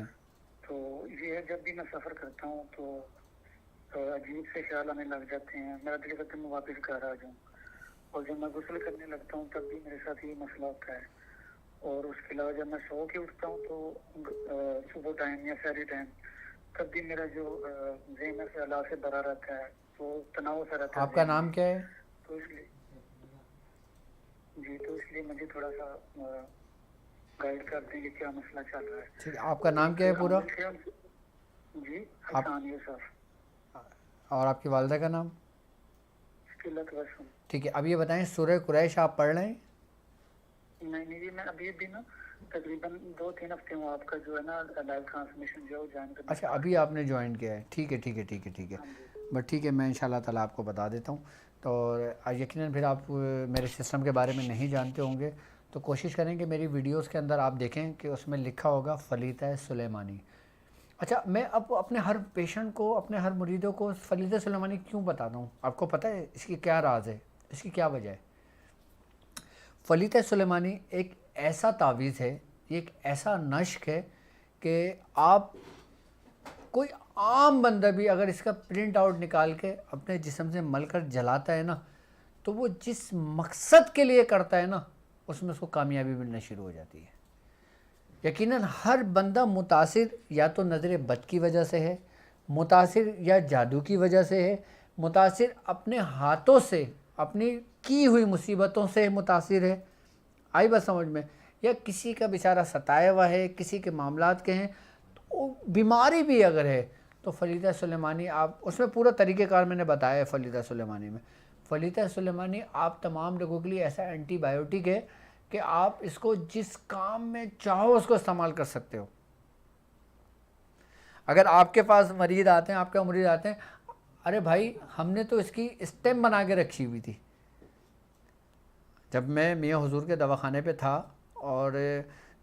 تو یہ ہے جب بھی میں سفر کرتا ہوں تو عجیب سے خیال آنے لگ جاتے ہیں, میرا دل کرتا ہے میں واپس گھر آ جاؤں, اور جب میں غسل کرنے لگتا ہوں تب بھی میرے ساتھ یہ مسئلہ ہوتا ہے. اور اس کے علاوہ جب میں سو کے اٹھتا ہوں تو صبح ٹائم یا سحری ٹائم تب بھی میرا جو ذہن ہے خیالات سے بھرا رہتا ہے, تو تناؤ سا رہتا ہے. آپ کا نام کیا ہے؟ تو اس لیے جی تو اس لیے مجھے تھوڑا سا گائیڈ کر دیں کہ کیا مسئلہ چل رہا ہے. ٹھیک ہے. آپ کا نام کیا ہے پورا؟ جی حسان یوسف. اور آپ کی والدہ کا نام؟ قلت وسم. ٹھیک ہے. اب یہ بتائیں سورہ قریش آپ پڑھ رہے ہیں؟ نہیں جی میں ابھی بھی نا تقریباً 2-3 ہفتے ہوں آپ کا جو ہے نا لائیو ٹرانسمیشن جو جوائن کرنا. اچھا ابھی آپ نے جوائن کیا ہے, ٹھیک ہے ٹھیک ہے ٹھیک ہے ٹھیک ہے. بٹ ٹھیک ہے میں انشاءاللہ تعالیٰ آپ کو بتا دیتا ہوں. تو یقیناً پھر آپ میرے سسٹم کے بارے میں نہیں جانتے ہوں گے تو کوشش کریں کہ میری ویڈیوز کے اندر آپ دیکھیں کہ اس میں لکھا ہوگا فلیتہ سلیمانی. اچھا میں اب اپنے ہر پیشنٹ کو, اپنے ہر مریدوں کو فلیتہ سلیمانی کیوں بتاتا ہوں؟ آپ کو پتہ ہے اس کی کیا راز ہے, اس کی کیا وجہ ہے؟ فلیتہ سلیمانی ایک ایسا تعویذ ہے, یہ ایک ایسا نشق ہے کہ آپ کوئی عام بندہ بھی اگر اس کا پرنٹ آؤٹ نکال کے اپنے جسم سے مل کر جلاتا ہے نا تو وہ جس مقصد کے لیے کرتا ہے نا اس میں اس کو کامیابی ملنا شروع ہو جاتی ہے. یقیناً ہر بندہ متاثر یا تو نظر بد کی وجہ سے ہے, متاثر یا جادو کی وجہ سے ہے, متاثر اپنے ہاتھوں سے اپنی کی ہوئی مصیبتوں سے متاثر ہے. آئی بات سمجھ میں؟ یا کسی کا بیچارہ ستایا ہوا ہے, کسی کے معاملات کے ہیں, تو بیماری بھی اگر ہے تو فلیتہ سلیمانی آپ اس میں پورا طریقہ کار میں نے بتایا ہے. فلیتہ سلیمانی میں فلیتہ سلیمانی آپ تمام لوگوں کے لیے ایسا اینٹی بائیوٹک ہے کہ آپ اس کو جس کام میں چاہو اس کو استعمال کر سکتے ہو. اگر آپ کے پاس مریض آتے ہیں, آپ کا مریض آتے ہیں, ارے بھائی ہم نے تو اس کی اسٹیم بنا کے رکھی ہوئی تھی. جب میں میاں حضور کے دواخانے پہ تھا اور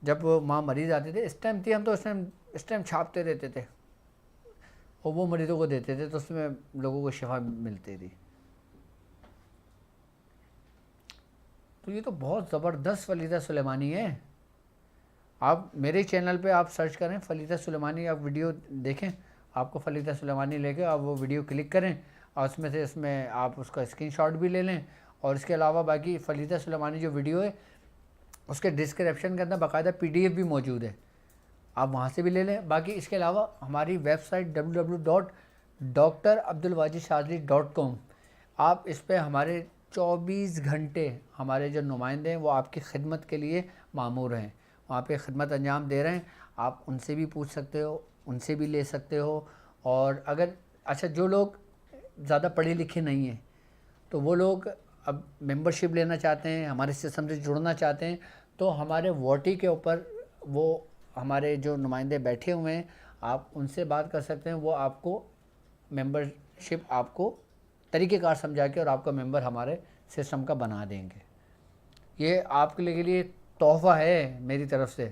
جب وہاں مریض آتے تھے اسٹیم تھی, ہم تو اسٹیم چھاپتے رہتے تھے اور وہ مریضوں کو دیتے تھے تو اس میں لوگوں کو شفا ملتی تھی. تو یہ تو بہت زبردست فلیتہ سلیمانی ہے. آپ میرے چینل پہ آپ سرچ کریں فلیتہ سلیمانی, آپ ویڈیو دیکھیں, آپ کو فلیتہ سلیمانی لے کے آپ وہ ویڈیو کلک کریں اور اس میں آپ اس کا اسکرین شاٹ بھی لے لیں. اور اس کے علاوہ باقی فلیتہ سلیمانی جو ویڈیو ہے اس کے ڈسکرپشن کے اندر باقاعدہ PDF بھی موجود ہے, آپ وہاں سے بھی لے لیں. باقی اس کے علاوہ ہماری ویب سائٹ www.drabdulwajidshadili.com, آپ اس پہ ہمارے 24 گھنٹے ہمارے جو نمائندے ہیں وہ آپ کی خدمت کے لیے مامور ہیں, وہاں پہ خدمت انجام دے رہے ہیں. آپ ان سے بھی پوچھ سکتے ہو, ان سے بھی لے سکتے ہو. اور اگر اچھا جو لوگ زیادہ پڑھے لکھے نہیں ہیں تو وہ لوگ اب ممبرشپ لینا چاہتے ہیں, ہمارے سسٹم سے جڑنا چاہتے ہیں, تو ہمارے واٹی کے اوپر وہ ہمارے جو نمائندے بیٹھے ہوئے ہیں, آپ ان سے بات کر سکتے ہیں. وہ آپ کو ممبرشپ آپ کو طریقہ کار سمجھا کے اور آپ کا ممبر ہمارے سسٹم کا بنا دیں گے. یہ آپ کے لیے تحفہ ہے میری طرف سے,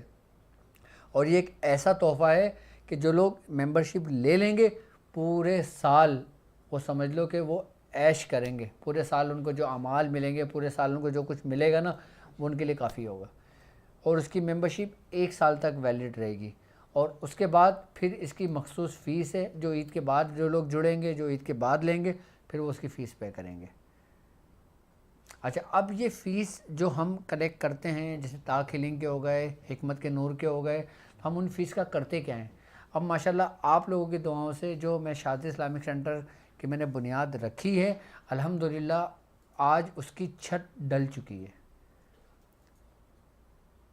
اور یہ ایک ایسا تحفہ ہے کہ جو لوگ ممبرشپ لے لیں گے پورے سال وہ سمجھ لو کہ وہ عیش کریں گے. پورے سال ان کو جو اعمال ملیں گے, پورے سال ان کو جو کچھ ملے گا نا وہ ان کے لیے کافی ہوگا. اور اس کی ممبرشپ 1 سال تک ویلڈ رہے گی, اور اس کے بعد پھر اس کی مخصوص فیس ہے جو عید کے بعد جو لوگ جڑیں گے, جو عید کے بعد لیں گے, پھر وہ اس کی فیس پے کریں گے. اچھا اب یہ فیس جو ہم کلیکٹ کرتے ہیں جیسے طاق ہیلنگ کے ہو گئے, حکمت کے نور کے ہو گئے, ہم ان فیس کا کرتے کیا ہیں؟ اب ماشاءاللہ آپ لوگوں کی دعاؤں سے جو میں شادی اسلامک سینٹر کی میں نے بنیاد رکھی ہے, الحمدللہ آج اس کی چھت ڈل چکی ہے,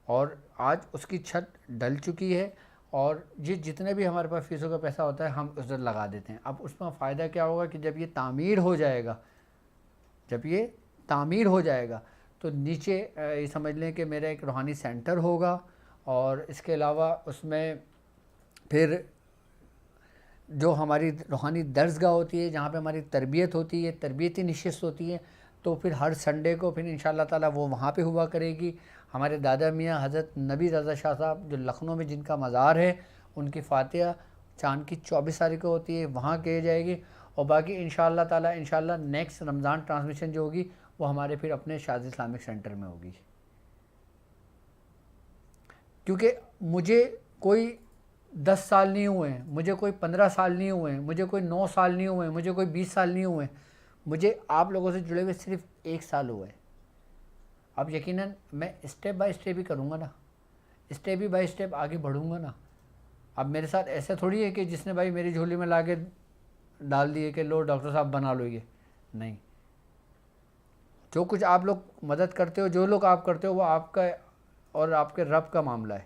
اور آج اس کی چھت ڈل چکی ہے. اور جتنے بھی ہمارے پاس فیسوں کا پیسہ ہوتا ہے ہم ادھر لگا دیتے ہیں. اب اس میں فائدہ کیا ہوگا کہ جب یہ تعمیر ہو جائے گا, جب یہ تعمیر ہو جائے گا تو نیچے یہ سمجھ لیں کہ میرا ایک روحانی سینٹر ہوگا, اور اس کے علاوہ اس میں پھر جو ہماری روحانی درسگاہ ہوتی ہے جہاں پہ ہماری تربیت ہوتی ہے، تربیتی نشست ہوتی ہے، تو پھر ہر سنڈے کو پھر انشاءاللہ تعالیٰ وہ وہاں پہ ہوا کرے گی. ہمارے دادا میاں حضرت نبی رضا شاہ صاحب جو لکھنؤ میں جن کا مزار ہے، ان کی فاتحہ چاند کی 24 تاریخ کو ہوتی ہے، وہاں کی جائے گی. اور باقی انشاءاللہ تعالیٰ انشاءاللہ نیکسٹ رمضان ٹرانسمیشن جو ہوگی وہ ہمارے پھر اپنے شاذ اسلامک سینٹر میں ہوگی. کیونکہ مجھے کوئی 10 سال نہیں ہوئے ہیں، مجھے کوئی 15 سال نہیں ہوئے ہیں، مجھے کوئی 9 سال نہیں ہوئے ہیں، مجھے کوئی 20 سال نہیں ہوئے ہیں. مجھے آپ لوگوں سے جڑے ہوئے صرف 1 سال ہوا ہے. اب یقیناً میں اسٹیپ بائی اسٹیپ ہی کروں گا نا، اسٹیپ ہی بائی اسٹیپ آگے بڑھوں گا نا. اب میرے ساتھ ایسا تھوڑی ہے کہ جس نے بھائی میری جھولی میں لا کے ڈال دیے کہ لو ڈاکٹر صاحب بنا لو یہ. نہیں، جو کچھ آپ لوگ مدد کرتے ہو، جو لوگ آپ کرتے ہو، وہ آپ کا اور آپ کے رب کا معاملہ ہے.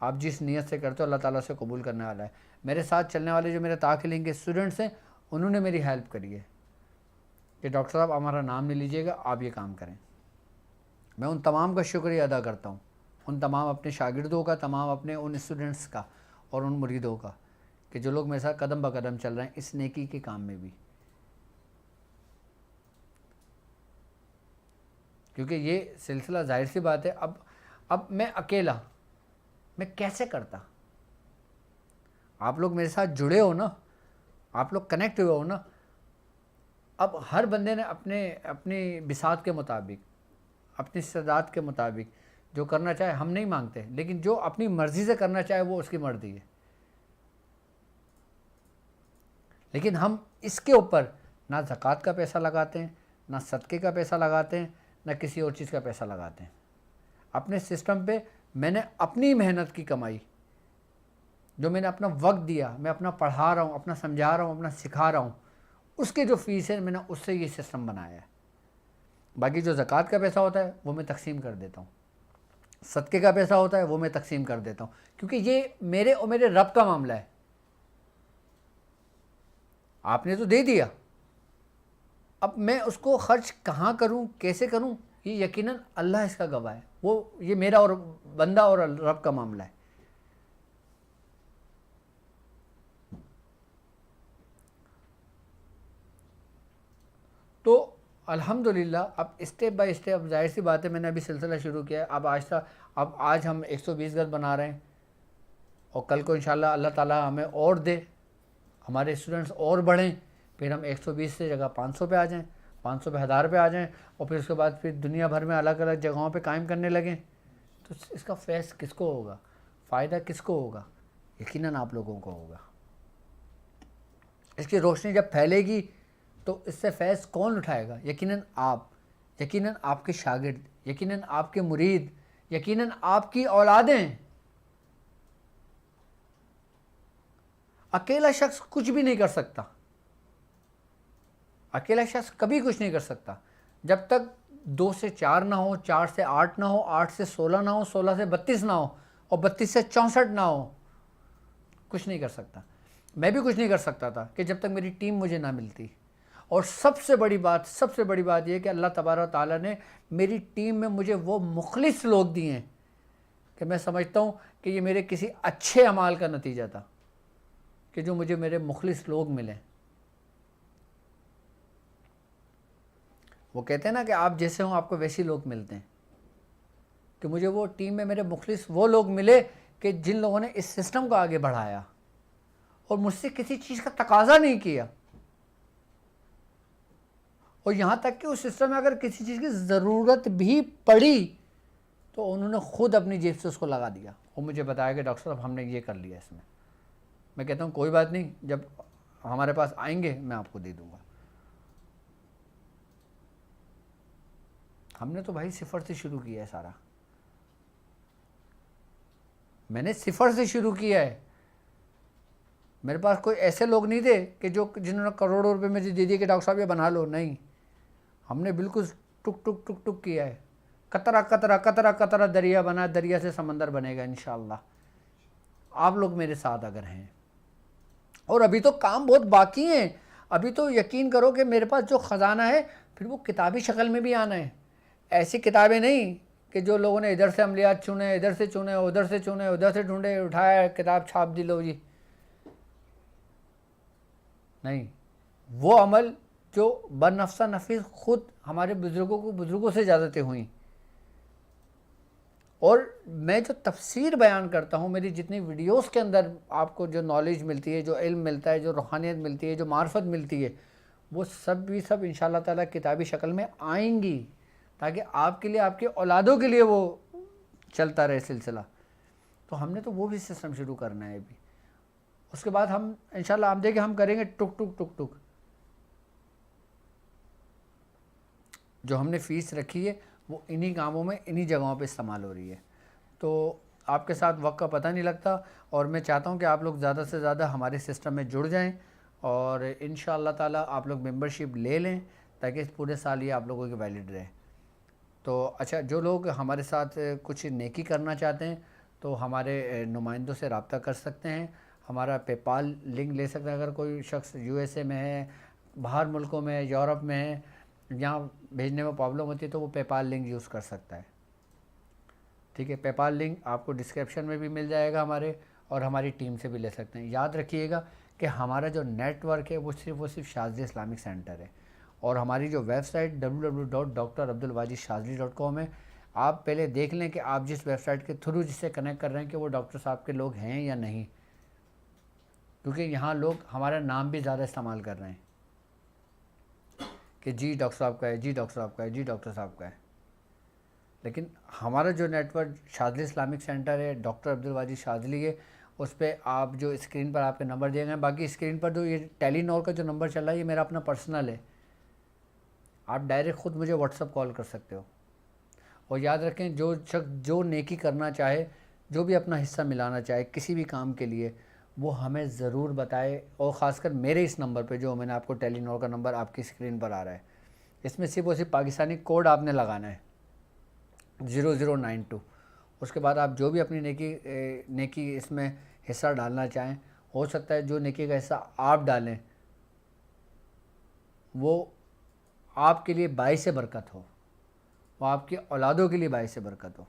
آپ جس نیت سے کرتے ہو اللہ تعالیٰ سے قبول کرنے والا ہے. میرے ساتھ چلنے والے جو میرے طالب کے اسٹوڈنٹس ہیں، انہوں نے میری ہیلپ کری ہے کہ ڈاکٹر صاحب ہمارا نام نہیں لیجیے گا، آپ یہ کام کریں. میں ان تمام کا شکریہ ادا کرتا ہوں، ان تمام اپنے شاگردوں کا، تمام اپنے ان اسٹوڈنٹس کا اور ان مریدوں کا، کہ جو لوگ میرے ساتھ قدم بہ قدم چل رہے ہیں اس نیکی کے کام میں بھی. کیونکہ یہ سلسلہ ظاہر سی بات ہے، اب میں اکیلا میں کیسے کرتا. آپ لوگ میرے ساتھ جڑے ہو نا، آپ لوگ کنیکٹ ہوئے ہو نا. اب ہر بندے نے اپنی بساط کے مطابق، اپنی استعداد کے مطابق جو کرنا چاہے، ہم نہیں مانگتے، لیکن جو اپنی مرضی سے کرنا چاہے وہ اس کی مرضی ہے. لیکن ہم اس کے اوپر نہ زکوٰۃ کا پیسہ لگاتے ہیں، نہ صدقے کا پیسہ لگاتے ہیں، نہ کسی اور چیز کا پیسہ لگاتے ہیں. اپنے سسٹم پہ میں نے اپنی محنت کی کمائی، جو میں نے اپنا وقت دیا، میں اپنا پڑھا رہا ہوں، اپنا سمجھا رہا ہوں، اپنا سکھا رہا ہوں، اس کے جو فیس ہے میں نے اس سے یہ سسٹم بنایا ہے. باقی جو زکوٰۃ کا پیسہ ہوتا ہے وہ میں تقسیم کر دیتا ہوں، صدقے کا پیسہ ہوتا ہے وہ میں تقسیم کر دیتا ہوں، کیونکہ یہ میرے اور میرے رب کا معاملہ ہے. آپ نے تو دے دیا، اب میں اس کو خرچ کہاں کروں، کیسے کروں، یہ یقیناً اللہ اس کا گواہ ہے. یہ میرا اور بندہ اور رب کا معاملہ ہے. تو الحمدللہ اب اسٹیپ بائی اسٹیپ، ظاہر سی بات ہے میں نے ابھی سلسلہ شروع کیا ہے. اب آج ہم 120 گز بنا رہے ہیں، اور کل کو انشاءاللہ اللہ تعالیٰ ہمیں اور دے، ہمارے اسٹوڈنٹس اور بڑھیں، پھر ہم 120 سے جگہ 500 پہ آ جائیں، 500 پہ 1000 پہ آ جائیں، اور پھر اس کے بعد پھر دنیا بھر میں الگ الگ جگہوں پہ قائم کرنے لگیں. تو اس کا فیض کس کو ہوگا، فائدہ کس کو ہوگا؟ یقیناً آپ لوگوں کو ہوگا. اس کی روشنی جب پھیلے گی تو اس سے فیض کون اٹھائے گا؟ یقیناً آپ، یقیناً آپ کے شاگرد، یقیناً آپ کے مرید، یقیناً آپ کی اولادیں. اکیلا شخص کچھ بھی نہیں کر سکتا، اکیلا شخص کبھی کچھ نہیں کر سکتا. جب تک 2 سے 4 نہ ہو، 4 سے 8 نہ ہو، 8 سے 16 نہ ہو، 16 سے 32 نہ ہو، اور 32 سے 64 نہ ہو، کچھ نہیں کر سکتا. میں بھی کچھ نہیں کر سکتا تھا کہ جب تک میری ٹیم مجھے نہ ملتی. اور سب سے بڑی بات یہ کہ اللہ تبارک و تعالیٰ نے میری ٹیم میں مجھے وہ مخلص لوگ دیے ہیں کہ میں سمجھتا ہوں کہ یہ میرے کسی اچھے اعمال کا نتیجہ تھا کہ جو مجھے میرے مخلص لوگ ملے. وہ کہتے ہیں نا کہ آپ جیسے ہوں آپ کو ویسے لوگ ملتے ہیں، کہ مجھے وہ ٹیم میں میرے مخلص وہ لوگ ملے کہ جن لوگوں نے اس سسٹم کو آگے بڑھایا اور مجھ سے کسی چیز کا تقاضا نہیں کیا. اور یہاں تک کہ اس سسٹم میں اگر کسی چیز کی ضرورت بھی پڑی تو انہوں نے خود اپنی جیب سے اس کو لگا دیا اور مجھے بتایا کہ ڈاکٹر صاحب ہم نے یہ کر لیا اس میں. میں کہتا ہوں کوئی بات نہیں، جب ہمارے پاس آئیں گے میں آپ کو دے دوں گا. ہم نے تو بھائی صفر سے شروع کیا ہے سارا، میں نے صفر سے شروع کیا ہے. میرے پاس کوئی ایسے لوگ نہیں تھے کہ جنہوں نے کروڑوں روپے مجھے دے دیے کہ ڈاکٹر صاحب یہ بنا لو. نہیں، ہم نے بالکل ٹک ٹک ٹک ٹک کیا ہے. قطرہ قطرہ قطرہ قطرہ دریا بنا، دریا سے سمندر بنے گا انشاءاللہ آپ لوگ میرے ساتھ اگر ہیں. اور ابھی تو کام بہت باقی ہیں. ابھی تو یقین کرو کہ میرے پاس جو خزانہ ہے پھر وہ کتابی شکل میں بھی آنا ہے. ایسی کتابیں نہیں کہ جو لوگوں نے ادھر سے عملیات چنے، ادھر سے چنے، ادھر سے چنے، ادھر سے ڈھونڈے، اٹھایا کتاب چھاپ دی، لو جی. نہیں، وہ عمل جو بنفسہ نفیس خود ہمارے بزرگوں سے اجازتیں ہوئیں. اور میں جو تفسیر بیان کرتا ہوں، میری جتنی ویڈیوز کے اندر آپ کو جو نالج ملتی ہے، جو علم ملتا ہے، جو روحانیت ملتی ہے، جو معرفت ملتی ہے، وہ سب بھی سب انشاءاللہ تعالیٰ کتابی شکل میں آئیں گی، تاکہ آپ کے لیے، آپ کے اولادوں کے لیے وہ چلتا رہے سلسلہ. تو ہم نے تو وہ بھی سسٹم شروع کرنا ہے ابھی. اس کے بعد ہم انشاءاللہ آپ دیکھیں ہم کریں گے ٹک ٹک ٹک ٹک. جو ہم نے فیس رکھی ہے وہ انہی کاموں میں، انہی جگہوں پہ استعمال ہو رہی ہے. تو آپ کے ساتھ وقت کا پتہ نہیں لگتا، اور میں چاہتا ہوں کہ آپ لوگ زیادہ سے زیادہ ہمارے سسٹم میں جڑ جائیں، اور انشاءاللہ تعالیٰ آپ لوگ ممبرشپ لے لیں، تاکہ اس پورے سال یہ آپ لوگوں کی ویلڈ رہے. تو اچھا، جو لوگ ہمارے ساتھ کچھ نیکی کرنا چاہتے ہیں تو ہمارے نمائندوں سے رابطہ کر سکتے ہیں. ہمارا پے پال لنک لے سکتے ہیں. اگر کوئی شخص USA میں ہے، باہر ملکوں میں، یورپ میں ہے، یہاں بھیجنے میں پرابلم ہوتی ہے، تو وہ پے پال لنک یوز کر سکتا ہے. ٹھیک ہے، پے پال لنک آپ کو ڈسکرپشن میں بھی مل جائے گا ہمارے، اور ہماری ٹیم سے بھی لے سکتے ہیں. یاد رکھیے گا کہ ہمارا جو نیٹ ورک ہے وہ صرف شاذلی اسلامک سینٹر ہے، اور ہماری جو ویب سائٹ www.drabdulwajidshazli.com ہے. آپ پہلے دیکھ لیں کہ آپ جس ویب سائٹ کے تھرو جس سے کنیکٹ کر رہے ہیں کہ وہ ڈاکٹر صاحب کے لوگ ہیں یا نہیں، کیونکہ یہاں لوگ ہمارا نام بھی زیادہ استعمال کر رہے ہیں کہ جی ڈاکٹر صاحب کا ہے، جی ڈاکٹر صاحب کا ہے، جی ڈاکٹر صاحب کا ہے. لیکن ہمارا جو نیٹ ورک شاذلی اسلامک سینٹر ہے، ڈاکٹر عبدالواجد شاذلی ہے، اس پہ آپ جو اسکرین پر آپ کے نمبر دیے گئے ہیں، باقی اسکرین پر جو یہ ٹیلی نور کا جو نمبر چل رہا ہے یہ میرا اپنا پرسنل ہے. آپ ڈائریکٹ خود مجھے واٹس اپ کال کر سکتے ہو. اور یاد رکھیں، جو شخص جو نیکی کرنا چاہے، جو بھی اپنا حصہ ملانا چاہے کسی بھی کام کے لیے، وہ ہمیں ضرور بتائے. اور خاص کر میرے اس نمبر پہ جو میں نے آپ کو ٹیلی نور کا نمبر آپ کی اسکرین پر آ رہا ہے، اس میں صرف اور صرف پاکستانی کوڈ آپ نے لگانا ہے 0092. اس کے بعد آپ جو بھی اپنی نیکی اس میں حصہ ڈالنا چاہیں، ہو سکتا ہے جو نیکی کا حصہ آپ ڈالیں وہ آپ کے لیے باعث برکت ہو، وہ آپ کی اولادوں کے لیے باعث برکت ہو.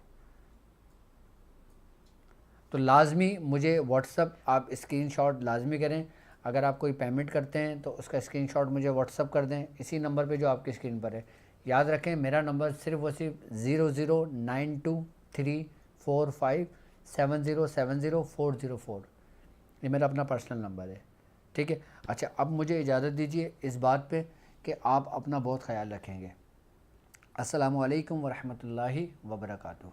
تو لازمی مجھے واٹس اپ آپ اسکرین شاٹ لازمی کریں. اگر آپ کوئی پیمنٹ کرتے ہیں تو اس کا اسکرین شاٹ مجھے واٹس اپ کر دیں اسی نمبر پہ جو آپ کی اسکرین پر ہے. یاد رکھیں میرا نمبر صرف اور صرف 009234570700404. یہ میرا اپنا پرسنل نمبر ہے. ٹھیک ہے. اچھا، اب مجھے اجازت دیجیے اس بات پہ کہ آپ اپنا بہت خیال رکھیں گے. السلام علیکم ورحمۃ اللہ وبرکاتہ.